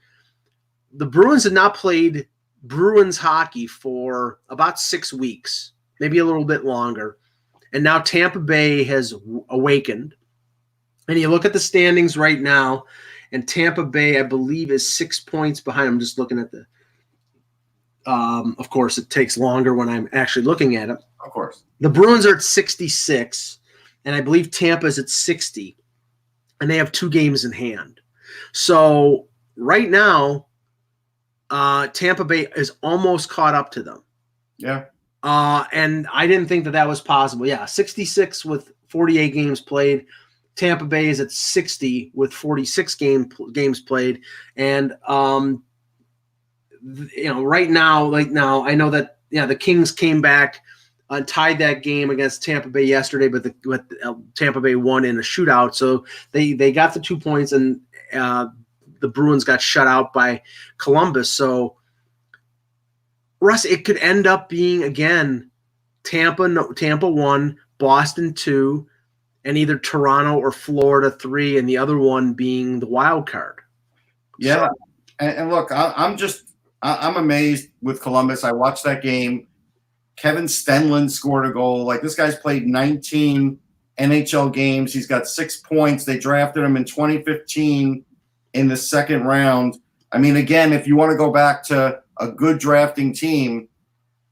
The Bruins had not played Bruins hockey for about 6 weeks, maybe a little bit longer, and now Tampa Bay has awakened. And you look at the standings right now, and Tampa Bay, I believe, is 6 points behind. I'm just looking at the of course, it takes longer when I'm actually looking at it. Of course. The Bruins are at 66, and I believe Tampa is at 60, and they have 2 games in hand. So right now, Tampa Bay is almost caught up to them. Yeah. And I didn't think that was possible. Yeah, 66 with 48 games played. Tampa Bay is at 60 with 46 games played. And right now, I know that the Kings came back and tied that game against Tampa Bay yesterday, but Tampa Bay won in a shootout, so they got the 2 points, and the Bruins got shut out by Columbus. So, Russ, it could end up being again Tampa 1, Boston 2, and either Toronto or Florida 3, and the other one being the wild card. Yeah, and look, I'm amazed with Columbus. I watched that game. Kevin Stenlund scored a goal. Like, this guy's played 19 NHL games. He's got 6 points. They drafted him in 2015 in the second round. I mean, again, if you want to go back to a good drafting team,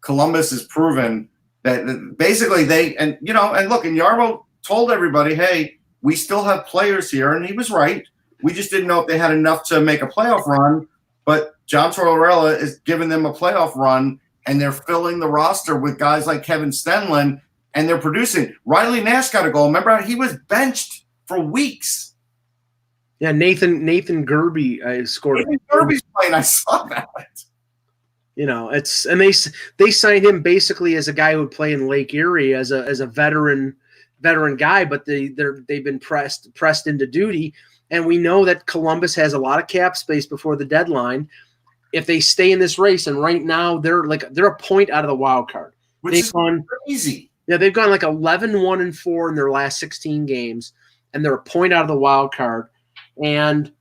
Columbus has proven that basically and look, and Yarmo told everybody, hey, we still have players here, and he was right. We just didn't know if they had enough to make a playoff run, but John Tortorella is giving them a playoff run, and they're filling the roster with guys like Kevin Stenlund, and they're producing. Riley Nash got a goal. Remember, he was benched for weeks. Yeah, Nathan Gerby scored. Nathan Gerby's playing. I saw that. And they signed him basically as a guy who would play in Lake Erie as a veteran guy, but they've been pressed into duty. And we know that Columbus has a lot of cap space before the deadline. If they stay in this race, and right now they're a point out of the wild card. Which is crazy. Yeah, they've gone like 11-1-4 in their last 16 games, and they're a point out of the wild card. And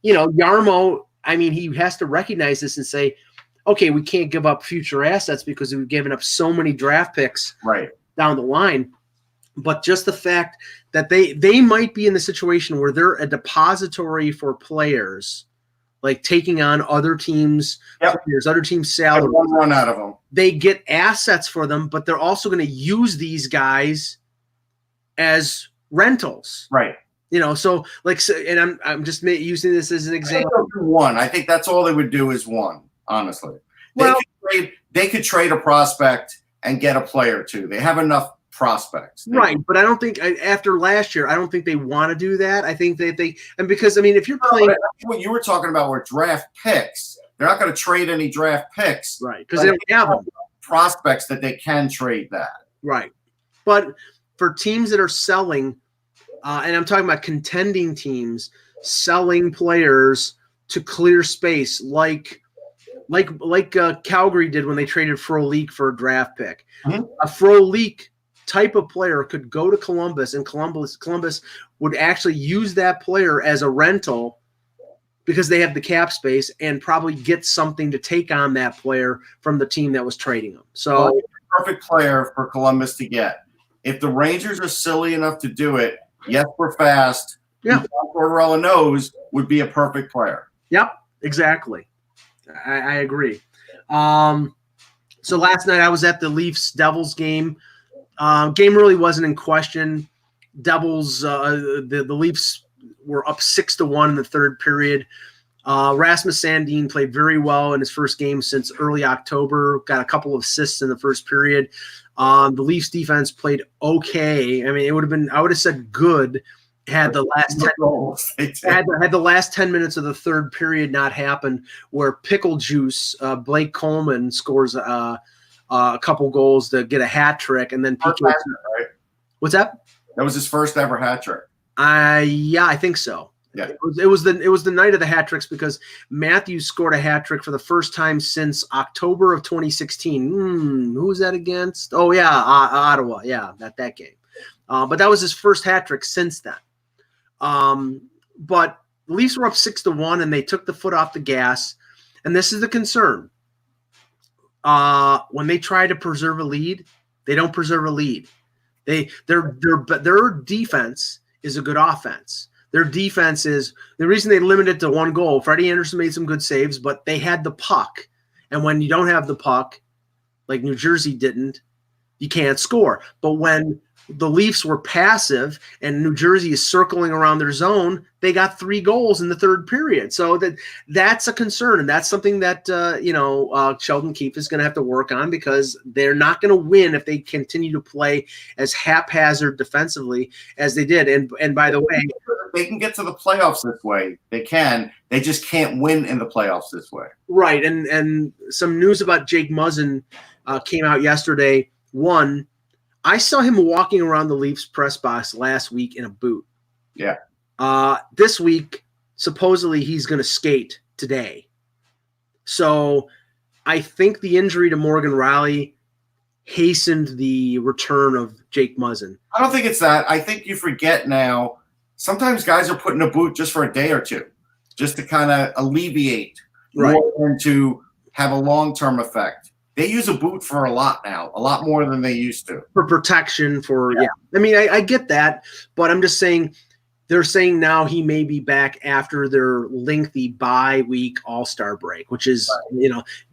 Yarmo, I mean, he has to recognize this and say, okay, we can't give up future assets because we've given up so many draft picks down the line. But just the fact that they might be in the situation where they're a depository for players, like taking on other teams' players, other teams' salaries. One run out of them. They get assets for them, but they're also going to use these guys as rentals. Right. And I'm just using this as an example. One. I think that's all they would do is one, honestly. They could trade a prospect and get a player too. They have enough prospects. Right, but I don't think after last year, I don't think they want to do that. I think that because if you're playing what you were talking about were draft picks, they're not going to trade any draft picks. Right, because they don't have them. Prospects that they can trade that. Right, but for teams that are selling, and I'm talking about contending teams selling players to clear space, like Calgary did when they traded Frolik for a draft pick. Mm-hmm. A Frolik type of player could go to Columbus, and Columbus would actually use that player as a rental because they have the cap space and probably get something to take on that player from the team that was trading them. So, perfect player for Columbus to get. If the Rangers are silly enough to do it, Jesper Fast, yeah, Tortorella knows would be a perfect player. Yep, exactly. I agree. So last night I was at the Leafs-Devils game. Game really wasn't in question. Devils, the Leafs were up 6-1 in the third period. Rasmus Sandin played very well in his first game since early October. Got a couple of assists in the first period. The Leafs defense played okay. I mean, I would have said good had the last 10 minutes of the third period not happened, where Pickle Juice, Blake Coleman scores a couple goals to get a hat trick, and then PK. What's that? That was his first ever hat trick. Yeah, I think so. Yeah. It was the night of the hat tricks because Matthews scored a hat trick for the first time since October of 2016. Who was that against? Oh yeah, Ottawa. Yeah, that game. But that was his first hat trick since then. But the Leafs were up 6-1, and they took the foot off the gas. And this is the concern. When they try to preserve a lead, they don't preserve a lead. Their defense is a good offense. Their defense is the reason they limited it to one goal. Freddie Anderson made some good saves, but they had the puck. And when you don't have the puck, like New Jersey didn't, you can't score. But when the Leafs were passive and New Jersey is circling around their zone, they got 3 goals in the third period. So that's a concern, and that's something that Sheldon Keefe is going to have to work on because they're not going to win if they continue to play as haphazard defensively as they did. And by the way, they can get to the playoffs this way. They can. They just can't win in the playoffs this way. Right, and some news about Jake Muzzin came out yesterday. One, I saw him walking around the Leafs press box last week in a boot. Yeah. This week, supposedly he's going to skate today. So I think the injury to Morgan Rielly hastened the return of Jake Muzzin. I don't think it's that. I think you forget now. Sometimes guys are put in a boot just for a day or two, just to kind of alleviate more than to have a long-term effect. They use a boot for a lot now, a lot more than they used to. For protection, yeah. I mean, I get that, but I'm just saying they're saying now he may be back after their lengthy bye-week All-Star break, which is,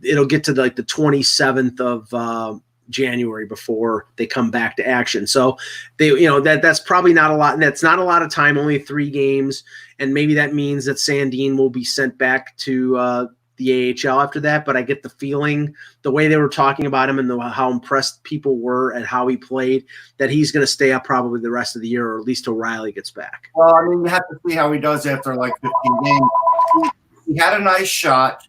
it'll get to the 27th of January before they come back to action. So that's probably not a lot. That's not a lot of time, only 3 games, and maybe that means that Sandin will be sent back to the AHL after that, but I get the feeling, the way they were talking about him and how impressed people were at how he played, that he's going to stay up probably the rest of the year, or at least till Rielly gets back. Well, I mean, you have to see how he does after like 15 games. He had a nice shot,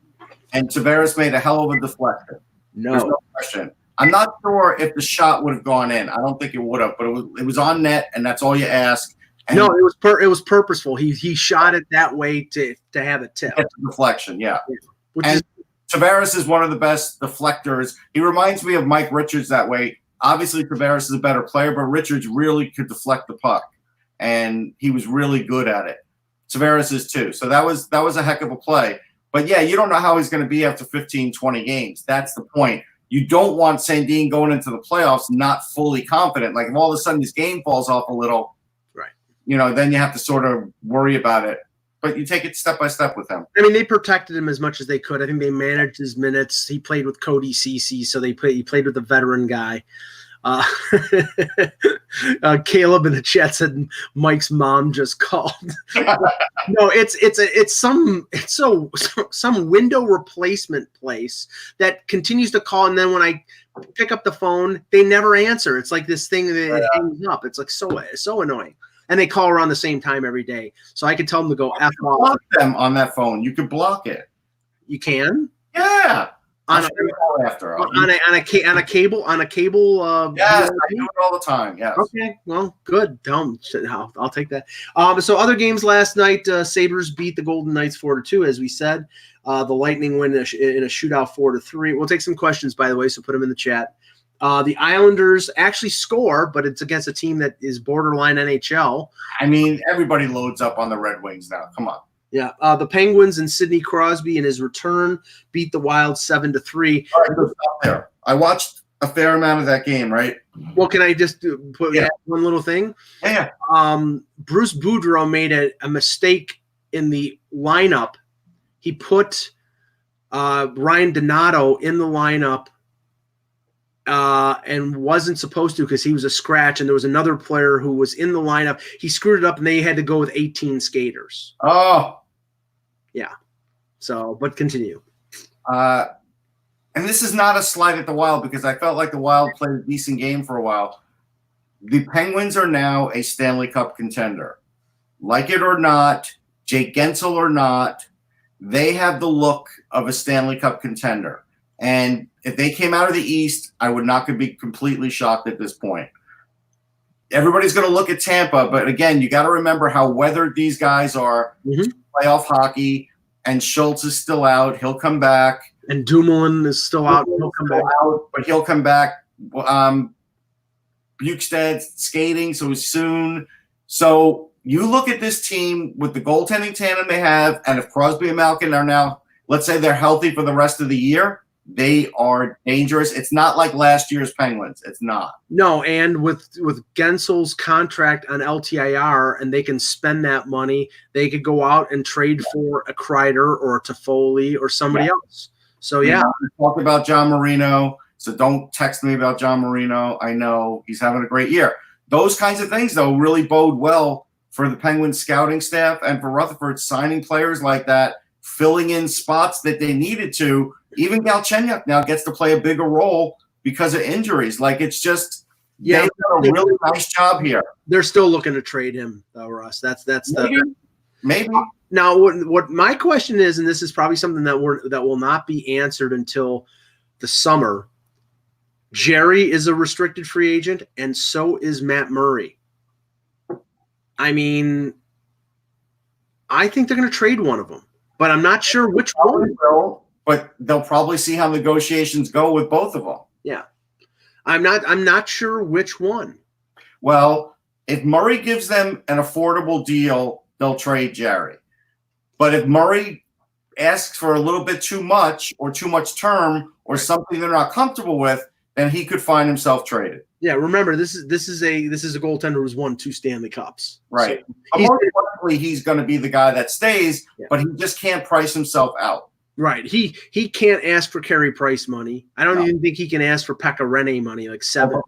and Tavares made a hell of a deflection. There's no question. I'm not sure if the shot would have gone in. I don't think it would have, but it was on net, and that's all you ask. And no, it was purposeful. He shot it that way to have a tip. It's a deflection, yeah. Tavares is one of the best deflectors. He reminds me of Mike Richards that way. Obviously, Tavares is a better player, but Richards really could deflect the puck, and he was really good at it. Tavares is too. So that was a heck of a play. But, yeah, you don't know how he's going to be after 15, 20 games. That's the point. You don't want Sandin going into the playoffs not fully confident. Like, if all of a sudden his game falls off a little, then you have to sort of worry about it. But you take it step by step with him. I mean, they protected him as much as they could. I think they managed his minutes. He played with Cody Ceci, so he played with a veteran guy. Caleb in the chat said Mike's mom just called. No, it's some window replacement place that continues to call, and then when I pick up the phone, they never answer. It's like this thing that hangs up. It's like so annoying. And they call around the same time every day. So I could tell them to go F off. Block them on that phone. You could block it. You can? Yeah. On a cable. Yes, I do it all the time. Yes. Okay. Well, good. I'll take that. So other games last night, Sabres beat the Golden Knights 4-2, as we said. The Lightning win in a shootout 4-3. We'll take some questions, by the way, so put them in the chat. The Islanders actually score, but it's against a team that is borderline NHL. I mean, everybody loads up on the Red Wings now. Come on. Yeah. The Penguins and Sidney Crosby in his return beat the Wild 7-3. All right, so stop there. I watched a fair amount of that game, right? Well, can I just put one little thing? Yeah. Bruce Boudreau made a mistake in the lineup. He put Ryan Donato in the lineup and wasn't supposed to because he was a scratch, and there was another player who was in the lineup. He screwed it up, and they had to go with 18 skaters. Oh. Yeah. So, but continue. And this is not a slight at the Wild because I felt like the Wild played a decent game for a while. The Penguins are now a Stanley Cup contender. Like it or not, Jake Gensel or not, they have the look of a Stanley Cup contender. And if they came out of the East, I would not be completely shocked at this point. everybody's going to look at Tampa, but again, you got to remember how weathered these guys are. Playoff hockey, and Schultz is still out. He'll come back. And Dumoulin is still out. He'll come back. But he'll come back. Bukestad's skating, so soon. So you look at this team with the goaltending tandem they have, and if Crosby and Malkin are now, let's say they're healthy for the rest of the year, they are dangerous. It's not like last year's Penguins. It's not. No, and with Gensel's contract on LTIR, and they can spend that money, they could go out and trade for a Kreider or a Toffoli or somebody else. So, yeah. Talk about John Marino, so don't text me about John Marino. I know he's having a great year. Those kinds of things, though, really bode well for the Penguins scouting staff and for Rutherford signing players like that, filling in spots that they needed to. Even Galchenyuk now gets to play a bigger role because of injuries. Like, it's just they've done a really nice job here. They're still looking to trade him, though, Russ. That's maybe. Now, what my question is, and this is probably something that will not be answered until the summer. Jerry is a restricted free agent, and so is Matt Murray. I mean, I think they're going to trade one of them, but I'm not sure which one. But they'll probably see how negotiations go with both of them. Yeah. I'm not sure which one. Well, if Murray gives them an affordable deal, they'll trade Jerry. But if Murray asks for a little bit too much or too much term or something they're not comfortable with, then he could find himself traded. Yeah, remember this is a goaltender who's won 2 Stanley Cups. Right. So more likely he's going to be the guy that stays, but he just can't price himself out. Right. He can't ask for Carey Price money. I don't even think he can ask for Pekka Rinne money, like 7.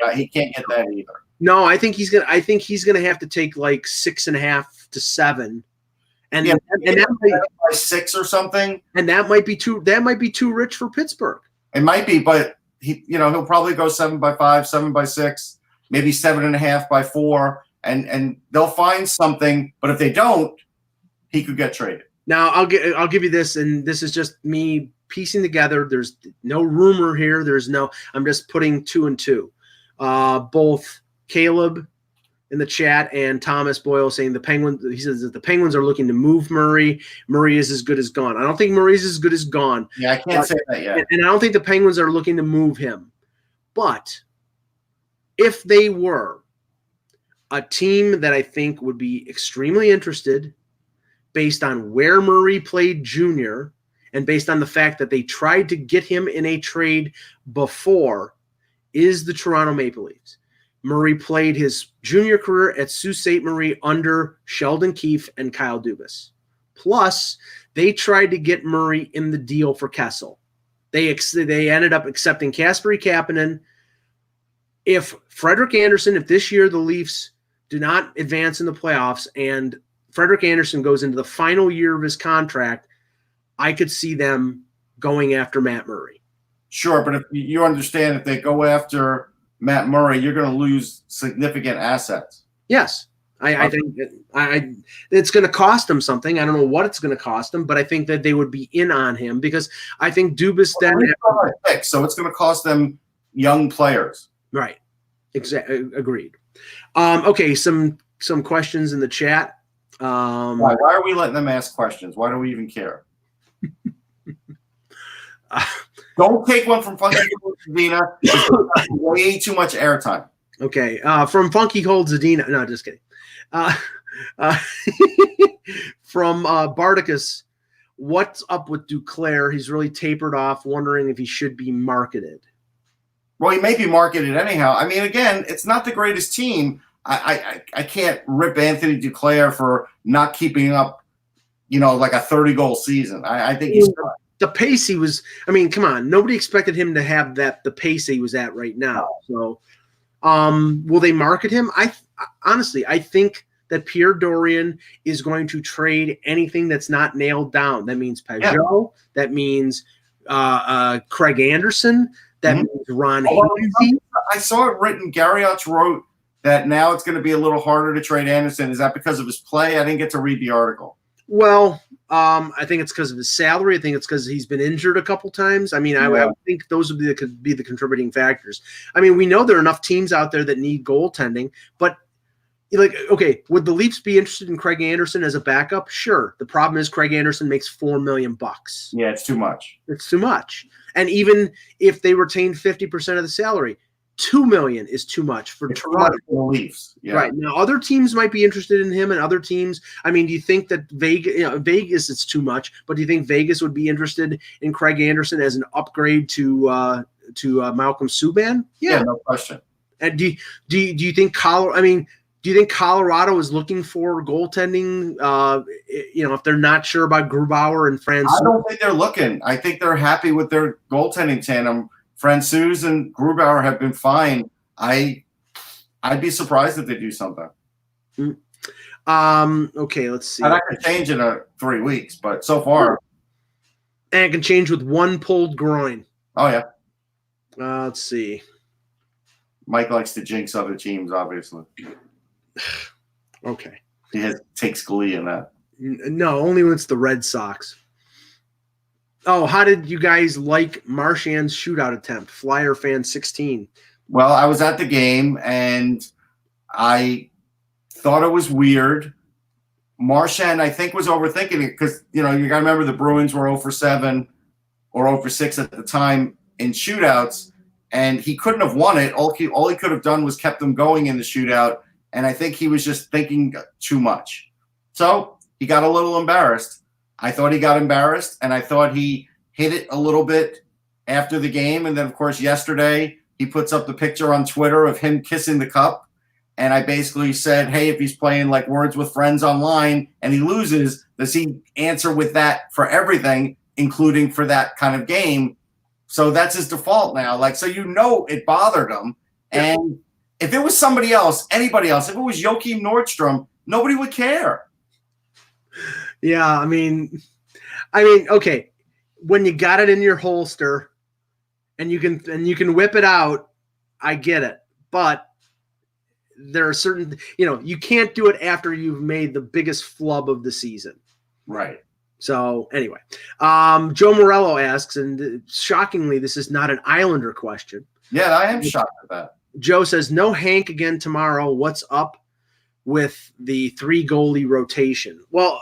Yeah, he can't get that either. No, I think he's gonna have to take like 6.5 to 7. And that might, by 6 or something. And that might be too rich for Pittsburgh. It might be, but he'll probably go 7 by 5, 7 by 6, maybe 7.5 by 4, and they'll find something. But if they don't, he could get traded. Now I'll give you this, and this is just me piecing together. There's no rumor here. I'm just putting 2 and 2. Both Caleb in the chat and Thomas Boyle saying the Penguins. He says that the Penguins are looking to move Murray. Murray is as good as gone. I don't think Murray's as good as gone. Yeah, I can't say that yet. And I don't think the Penguins are looking to move him. But if they were a team that I think would be extremely interested, based on where Murray played junior and based on the fact that they tried to get him in a trade before, is the Toronto Maple Leafs. Murray played his junior career at Sault Ste. Marie under Sheldon Keefe and Kyle Dubas. Plus, they tried to get Murray in the deal for Kessel. They ended up accepting Kasperi Kapanen. If this year the Leafs do not advance in the playoffs and Frederik Andersen goes into the final year of his contract, I could see them going after Matt Murray. Sure, but if you understand, if they go after Matt Murray, you're going to lose significant assets. Yes. I think it's going to cost them something. I don't know what it's going to cost them, but I think that they would be in on him because I think Dubas so it's going to cost them young players. Right. Agreed. Okay, some questions in the chat. Why are we letting them ask questions? Why do we even care? Don't take one from Funky Cold Zadina. Way too much airtime. Okay. From Funky Cold Zadina. No, just kidding. From Bardicus, what's up with Duclair? He's really tapered off, wondering if he should be marketed. Well, he may be marketed anyhow. I mean, again, it's not the greatest team. I can't rip Anthony Duclair for not keeping up, like a 30-goal season. I think he's the pace he was. I mean, come on, nobody expected him to have the pace he was at right now. So, will they market him? Honestly, I think that Pierre Dorian is going to trade anything that's not nailed down. That means Peugeot. Yeah. That means Craig Anderson. That means Ron Hainsey. I saw it written. Garriott's wrote that now it's going to be a little harder to trade Anderson. Is that because of his play? I didn't get to read the article. Well, I think it's because of his salary. I think it's because he's been injured a couple times. I mean, I would think those would be the contributing factors. I mean, we know there are enough teams out there that need goaltending, but okay, would the Leafs be interested in Craig Anderson as a backup? Sure. The problem is Craig Anderson makes $4 million. Yeah, it's too much. It's too much. And even if they retain 50% of the salary, $2 million is too much for Toronto. For the Leafs. Yeah. Right. Now, other teams might be interested in him, and other teams, I mean, do you think that Vegas it's too much, but do you think Vegas would be interested in Craig Anderson as an upgrade to Malcolm Subban? Yeah, no question. And do you think do you think Colorado is looking for goaltending? If they're not sure about Grubauer and Francouz? I don't think they're looking. I think they're happy with their goaltending tandem. Francouz and Grubauer have been fine. I'd be surprised if they do something. Okay, let's see. And that could change in 3 weeks, but so far. And it can change with one pulled groin. Oh, yeah. Let's see. Mike likes to jinx other teams, obviously. Okay. He takes glee in that. No, only when it's the Red Sox. Oh, how did you guys like Marchand's shootout attempt? Flyer fan 16. Well, I was at the game, and I thought it was weird. Marchand, I think, was overthinking it because, you got to remember the Bruins were 0 for 7 or 0 for 6 at the time in shootouts, and he couldn't have won it. All he could have done was kept them going in the shootout, and I think he was just thinking too much. So he got a little embarrassed. I thought he got embarrassed, and I thought he hit it a little bit after the game. And then, of course, yesterday he puts up the picture on Twitter of him kissing the cup. And I basically said, hey, if he's playing like Words with Friends online and he loses, does he answer with that for everything, including for that kind of game? So that's his default now. So it bothered him. And if it was somebody else, anybody else, if it was Joachim Nordstrom, nobody would care. Yeah, I mean, okay. When you got it in your holster and you can whip it out, I get it. But there are certain, you can't do it after you've made the biggest flub of the season. Right. So anyway, Joe Morello asks, and shockingly, this is not an Islander question. Yeah, I am shocked at that. Joe says, no Hank again tomorrow. What's up with the 3 goalie rotation? Well,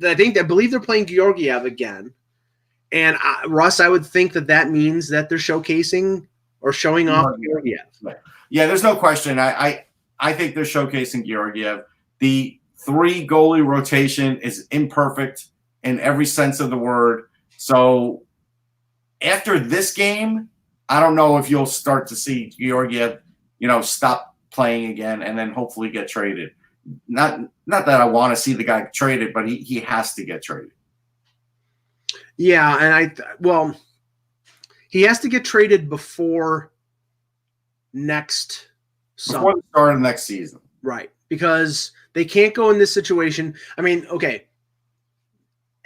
I believe they're playing Georgiev again. And Russ, I would think that means that they're showcasing or showing off Georgiev. Right. Yeah, there's no question. I think they're showcasing Georgiev. The 3 goalie rotation is imperfect in every sense of the word. So after this game, I don't know if you'll start to see Georgiev, stop playing again and then hopefully get traded. Not that I want to see the guy traded, but he has to get traded. Yeah, and he has to get traded before next summer. Before the start of next season. Right, because they can't go in this situation. I mean, okay,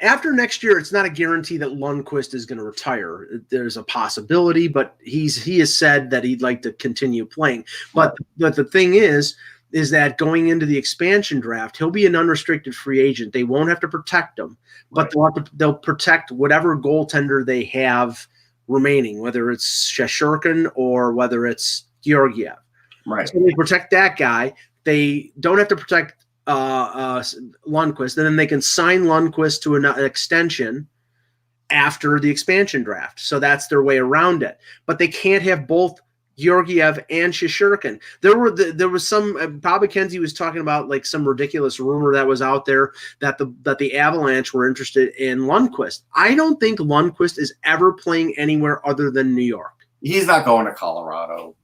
after next year, it's not a guarantee that Lundqvist is going to retire. There's a possibility, but he has said that he'd like to continue playing. But the thing is that going into the expansion draft, he'll be an unrestricted free agent. They won't have to protect him, but they'll protect whatever goaltender they have remaining, whether it's Shesterkin or whether it's Georgiev. Right. So they protect that guy. They don't have to protect Lundqvist, and then they can sign Lundqvist to an extension after the expansion draft. So that's their way around it. But they can't have both Georgiev and Shesterkin. There was some Bob McKenzie was talking about like some ridiculous rumor that was out there that the Avalanche were interested in Lundqvist. I don't think Lundqvist is ever playing anywhere other than New York. He's not going to Colorado.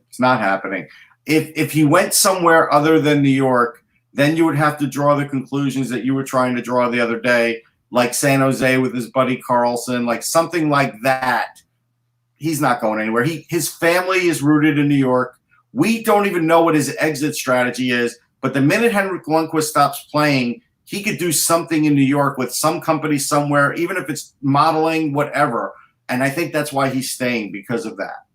It's not happening. If he went somewhere other than New York, then you would have to draw the conclusions that you were trying to draw the other day, like San Jose with his buddy Carlson, like something like that. He's not going anywhere. His family is rooted in New York. We don't even know what his exit strategy is, but the minute Henrik Lundqvist stops playing, he could do something in New York with some company somewhere, even if it's modeling, whatever. And I think that's why he's staying, because of that.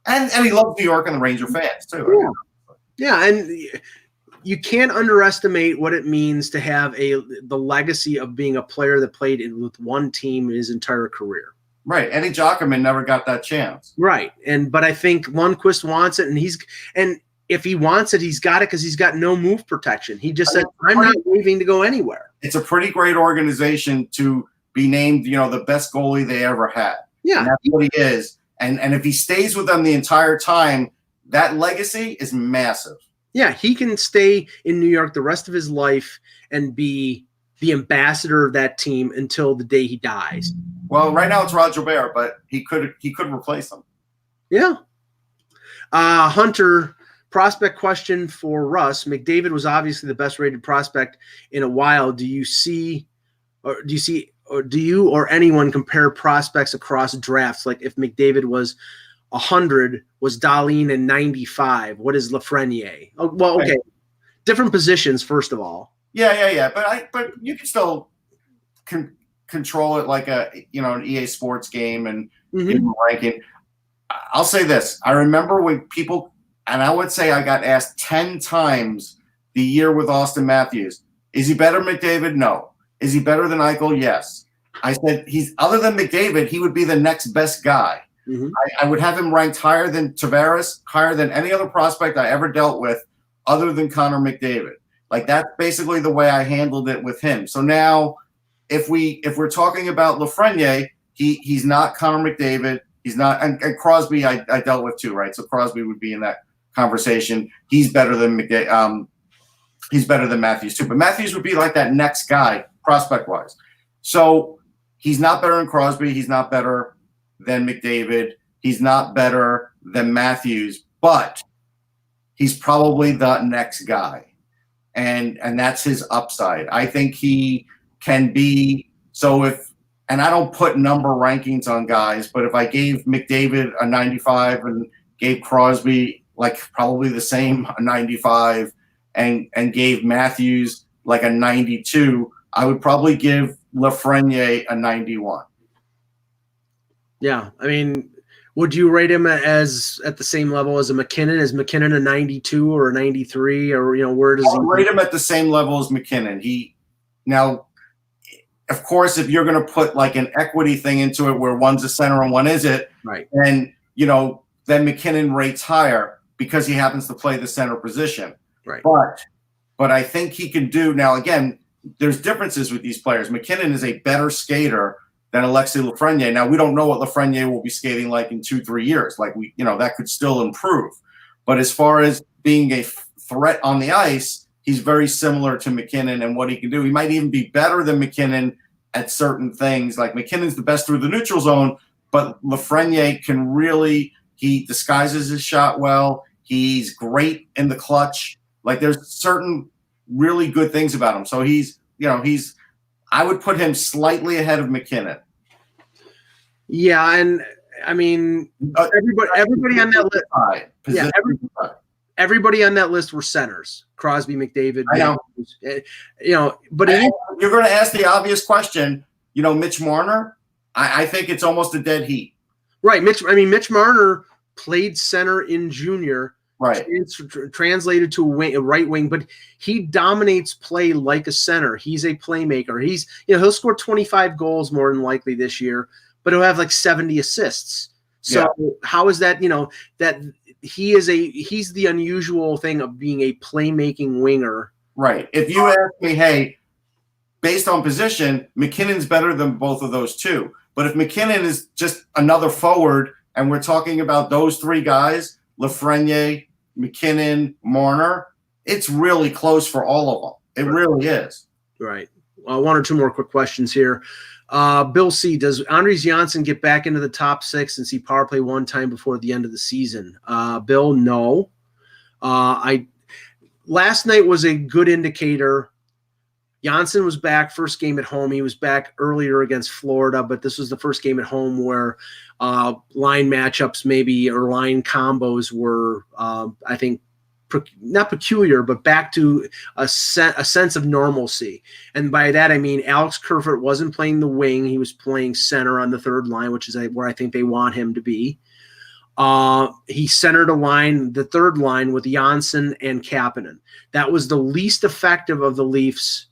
And he loves New York and the Ranger fans too. Yeah, and you can't underestimate what it means to have the legacy of being a player that played with one team his entire career. Right. Eddie Jockman never got that chance. Right. But I think Lundqvist wants it, and if he wants it, he's got it because he's got no move protection. He just said, I'm not leaving to go anywhere. It's a pretty great organization to be named, the best goalie they ever had. Yeah. And that's what he is. And if he stays with them the entire time, that legacy is massive. Yeah, he can stay in New York the rest of his life and be the ambassador of that team until the day he dies. Well, right now it's Roger Bear, but he could replace him. Yeah. Hunter, prospect question for Russ. McDavid was obviously the best rated prospect in a while. Do you or anyone compare prospects across drafts? Like if McDavid was 100, was Dahlin in 95? What is Lafreniere? Oh, well, okay. Right. Different positions, first of all. Yeah. But you can still control it like an EA Sports game and ranking. I'll say this. I remember when people, and I would say I got asked 10 times the year with Austin Matthews, is he better than McDavid? No. Is he better than Eichel? Yes. I said other than McDavid, he would be the next best guy. Mm-hmm. I would have him ranked higher than Tavares, higher than any other prospect I ever dealt with other than Connor McDavid. Like that's basically the way I handled it with him. So now if we're talking about Lafreniere, he's not Connor McDavid. He's not, and Crosby I dealt with too, right? So Crosby would be in that conversation. He's better than he's better than Matthews too. But Matthews would be like that next guy prospect wise. So he's not better than Crosby. He's not better than McDavid. He's not better than Matthews, but he's probably the next guy. And that's his upside. I think he can be, and I don't put number rankings on guys, but if I gave McDavid a 95 and gave Crosby like probably the same, a 95, and gave Matthews like a 92, I would probably give Lafreniere a 91. Yeah, I mean, would you rate him as at the same level as a McKinnon? Is McKinnon a 92 or a 93, or where does he rate him at the same level as McKinnon? Now, of course, if you're going to put like an equity thing into it where one's a center and one isn't, right? And then McKinnon rates higher because he happens to play the center position, right? But I think he can do now. Again, there's differences with these players. McKinnon is a better skater than Alexis Lafreniere. Now, we don't know what Lafreniere will be skating like in 2-3 years. Like that could still improve. But as far as being a threat on the ice, he's very similar to McKinnon and what he can do. He might even be better than McKinnon at certain things. Like McKinnon's the best through the neutral zone, but Lafreniere can really, he disguises his shot well. He's great in the clutch. Like there's certain really good things about him. So I would put him slightly ahead of McKinnon. Yeah, and I mean everybody on that list. Everybody on that list were centers. Crosby, McDavid. I know. But you're going to ask the obvious question. Mitch Marner. I think it's almost a dead heat. Right, Mitch Marner played center in junior. Right. Translated to a right wing, but he dominates play like a center. He's a playmaker. He'll score 25 goals more than likely this year, but he'll have like 70 assists. So how is that, that he's the unusual thing of being a playmaking winger. Right. If you ask me, hey, based on position, McKinnon's better than both of those two. But if McKinnon is just another forward and we're talking about those three guys, Lafreniere, McKinnon, Marner, it's really close for all of them. It really is. Right. One or two more quick questions here. Bill C., does Andres Janssen get back into the top six and see power play one time before the end of the season? Bill, no. Last night was a good indicator. Janssen was back first game at home. He was back earlier against Florida, but this was the first game at home where line matchups maybe or line combos were, I think, not peculiar, but back to a sense of normalcy. And by that, I mean Alex Kerfoot wasn't playing the wing. He was playing center on the third line, which is where I think they want him to be. He centered a line, the third line, with Janssen and Kapanen. That was the least effective of the Leafs'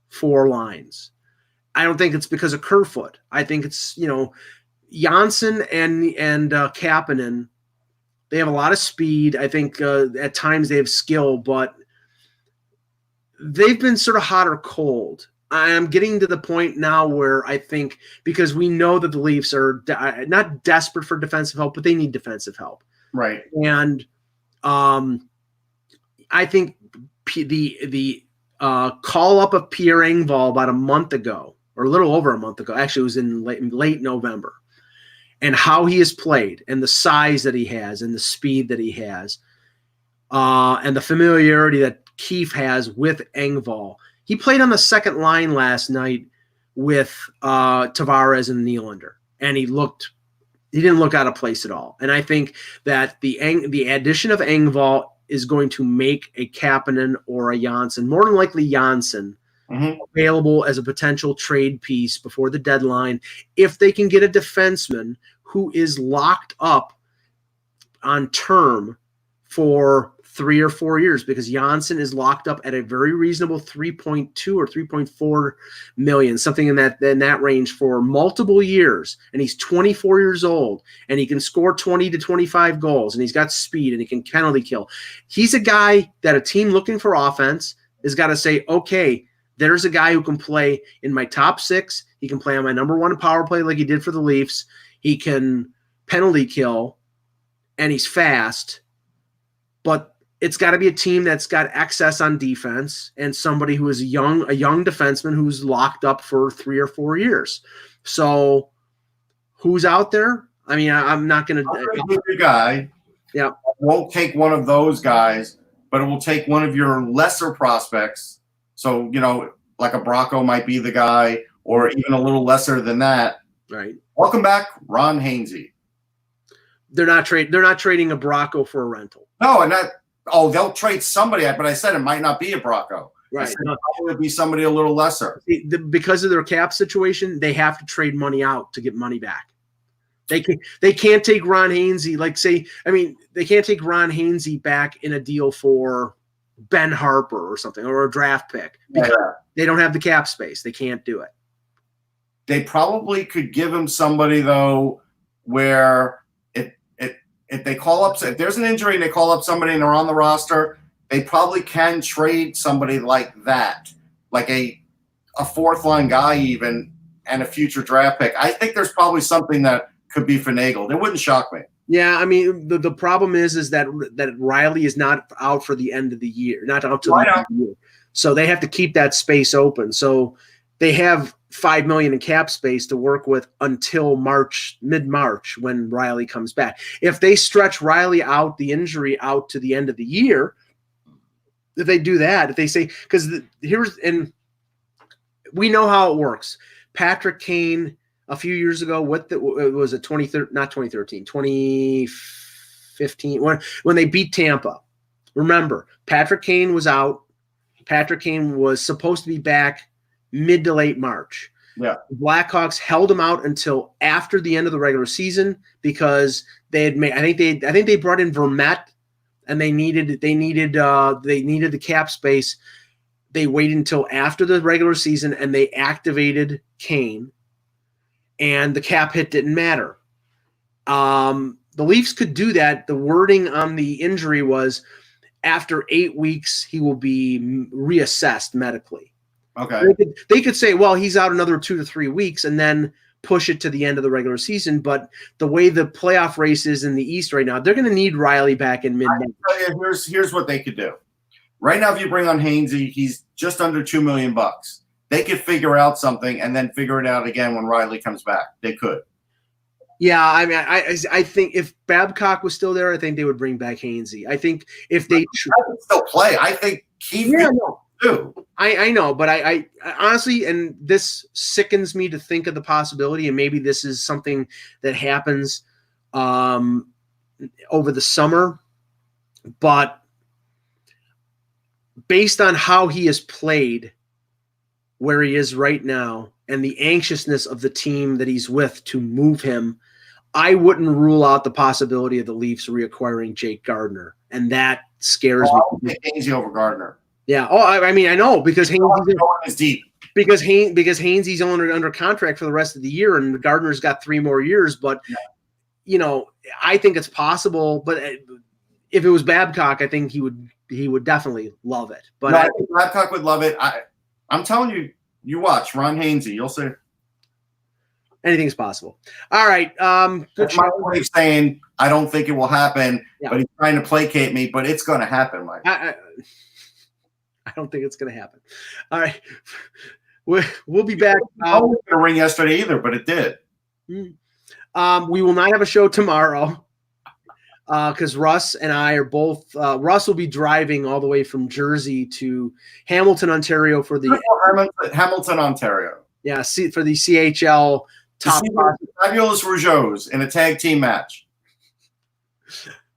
four lines. I don't think it's because of Kerfoot. I think it's, Janssen and Kapanen. They have a lot of speed. I think at times they have skill, but they've been sort of hot or cold. I am getting to the point now where I think, because we know that the Leafs are not desperate for defensive help, but they need defensive help. Right. And I think the call up of Pierre Engvall about a month ago, or a little over a month ago, actually it was in late November, and how he has played and the size that he has and the speed that he has and the familiarity that Keefe has with Engvall. He played on the second line last night with Tavares and Nylander, and he didn't look out of place at all. And I think that the addition of Engvall is going to make a Kapanen or a Janssen, more than likely Janssen, available as a potential trade piece before the deadline, if they can get a defenseman who is locked up on term for 3 or 4 years, because Janssen is locked up at a very reasonable 3.2 or 3.4 million, something in that range for multiple years. And he's 24 years old, and he can score 20 to 25 goals, and he's got speed, and he can penalty kill. He's a guy that a team looking for offense has got to say, okay, there's a guy who can play in my top six. He can play on my number one power play like he did for the Leafs. He can penalty kill, and he's fast. But it's got to be a team that's got excess on defense and somebody who is a young defenseman who's locked up for 3 or 4 years. So who's out there? I mean, I'm not going to pick a guy. Yeah. It won't take one of those guys, but it will take one of your lesser prospects. So, like a Bracco might be the guy, or even a little lesser than that. Right. Welcome back, Ron Hainsey. They're not trading a Bracco for a rental. No, and they'll trade somebody, but I said it might not be a Bracco. Right. It would be somebody a little lesser. Because of their cap situation, they have to trade money out to get money back. They can't take Ron Hainsey, they can't take Ron Hainsey back in a deal for Ben Harper or something, or a draft pick, because they don't have the cap space. They can't do it. They probably could give him somebody, though, where if they call up, if there's an injury and they call up somebody and they're on the roster, they probably can trade somebody like that, like a fourth line guy even, and a future draft pick. I think there's probably something that could be finagled. It wouldn't shock me. Yeah, I mean, the problem is that Riley is not out for the end of the year, not out till the end of the year. So they have to keep that space open. So they have $5 million in cap space to work with until mid-March, when Riley comes back. If they stretch Riley out, the injury out to the end of the year, if they do that, if they say, because and we know how it works. Patrick Kane a few years ago, it was 2015, when they beat Tampa. Remember, Patrick Kane was out. Patrick Kane was supposed to be back mid to late March. Yeah. The Blackhawks held him out until after the end of the regular season, because they had made, I think they brought in Vermette, and they needed the cap space. They waited until after the regular season, and they activated Kane, and the cap hit didn't matter. The Leafs could do that. The wording on the injury was, after 8 weeks, he will be reassessed medically. Okay. They could say, well, he's out another 2 to 3 weeks, and then push it to the end of the regular season. But the way the playoff race is in the East right now, they're going to need Riley back in mid-March. Here's what they could do. Right now, if you bring on Hainsey, he's just under $2 million. They could figure out something and then figure it out again when Riley comes back. They could. Yeah, I mean, I think if Babcock was still there, I think they would bring back Hainsey. I think if they still play, I think Keefe too. I know, but I honestly, and this sickens me to think of the possibility, and maybe this is something that happens over the summer, but based on how he has played, where he is right now, and the anxiousness of the team that he's with to move him, I wouldn't rule out the possibility of the Leafs reacquiring Jake Gardner, and that scares I me. would pick Hainsey over Gardner. Yeah. Oh, I mean, I know because Hainsey's is deep. Because Hainsey's under contract for the rest of the year, and Gardner's got 3 more years. But I think it's possible. But if it was Babcock, I think he would definitely love it. But I think Babcock would love it. I'm telling you, you watch Ron Hainsey, you'll see. Anything's possible. All right. That's my way of saying I don't think it will happen, Yeah. but he's trying to placate me. But it's going to happen, Mike. I don't think it's going to happen. All right. We'll be back. I wasn't going to ring yesterday either, but it did. We will not have a show tomorrow because Russ and I are both. Russ will be driving all the way from Jersey to Hamilton, Ontario for the Hamilton, Ontario. Yeah, for the CHL top Fabulous Rougeaus in a tag team match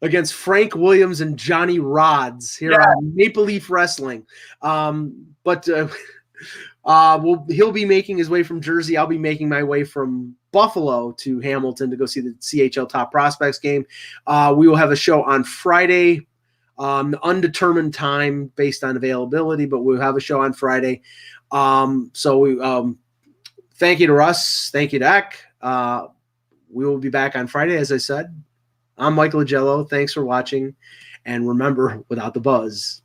against Frank Williams and Johnny Rods here on Maple Leaf Wrestling. But he'll be making his way from Jersey. I'll be making my way from Buffalo to Hamilton to go see the CHL Top Prospects game. We will have a show on Friday, undetermined time based on availability, but we'll have a show on Friday. So we thank you to Russ. Thank you to Eck. We will be back on Friday, as I said. I'm Michael Agello. Thanks for watching. And remember, without the buzz,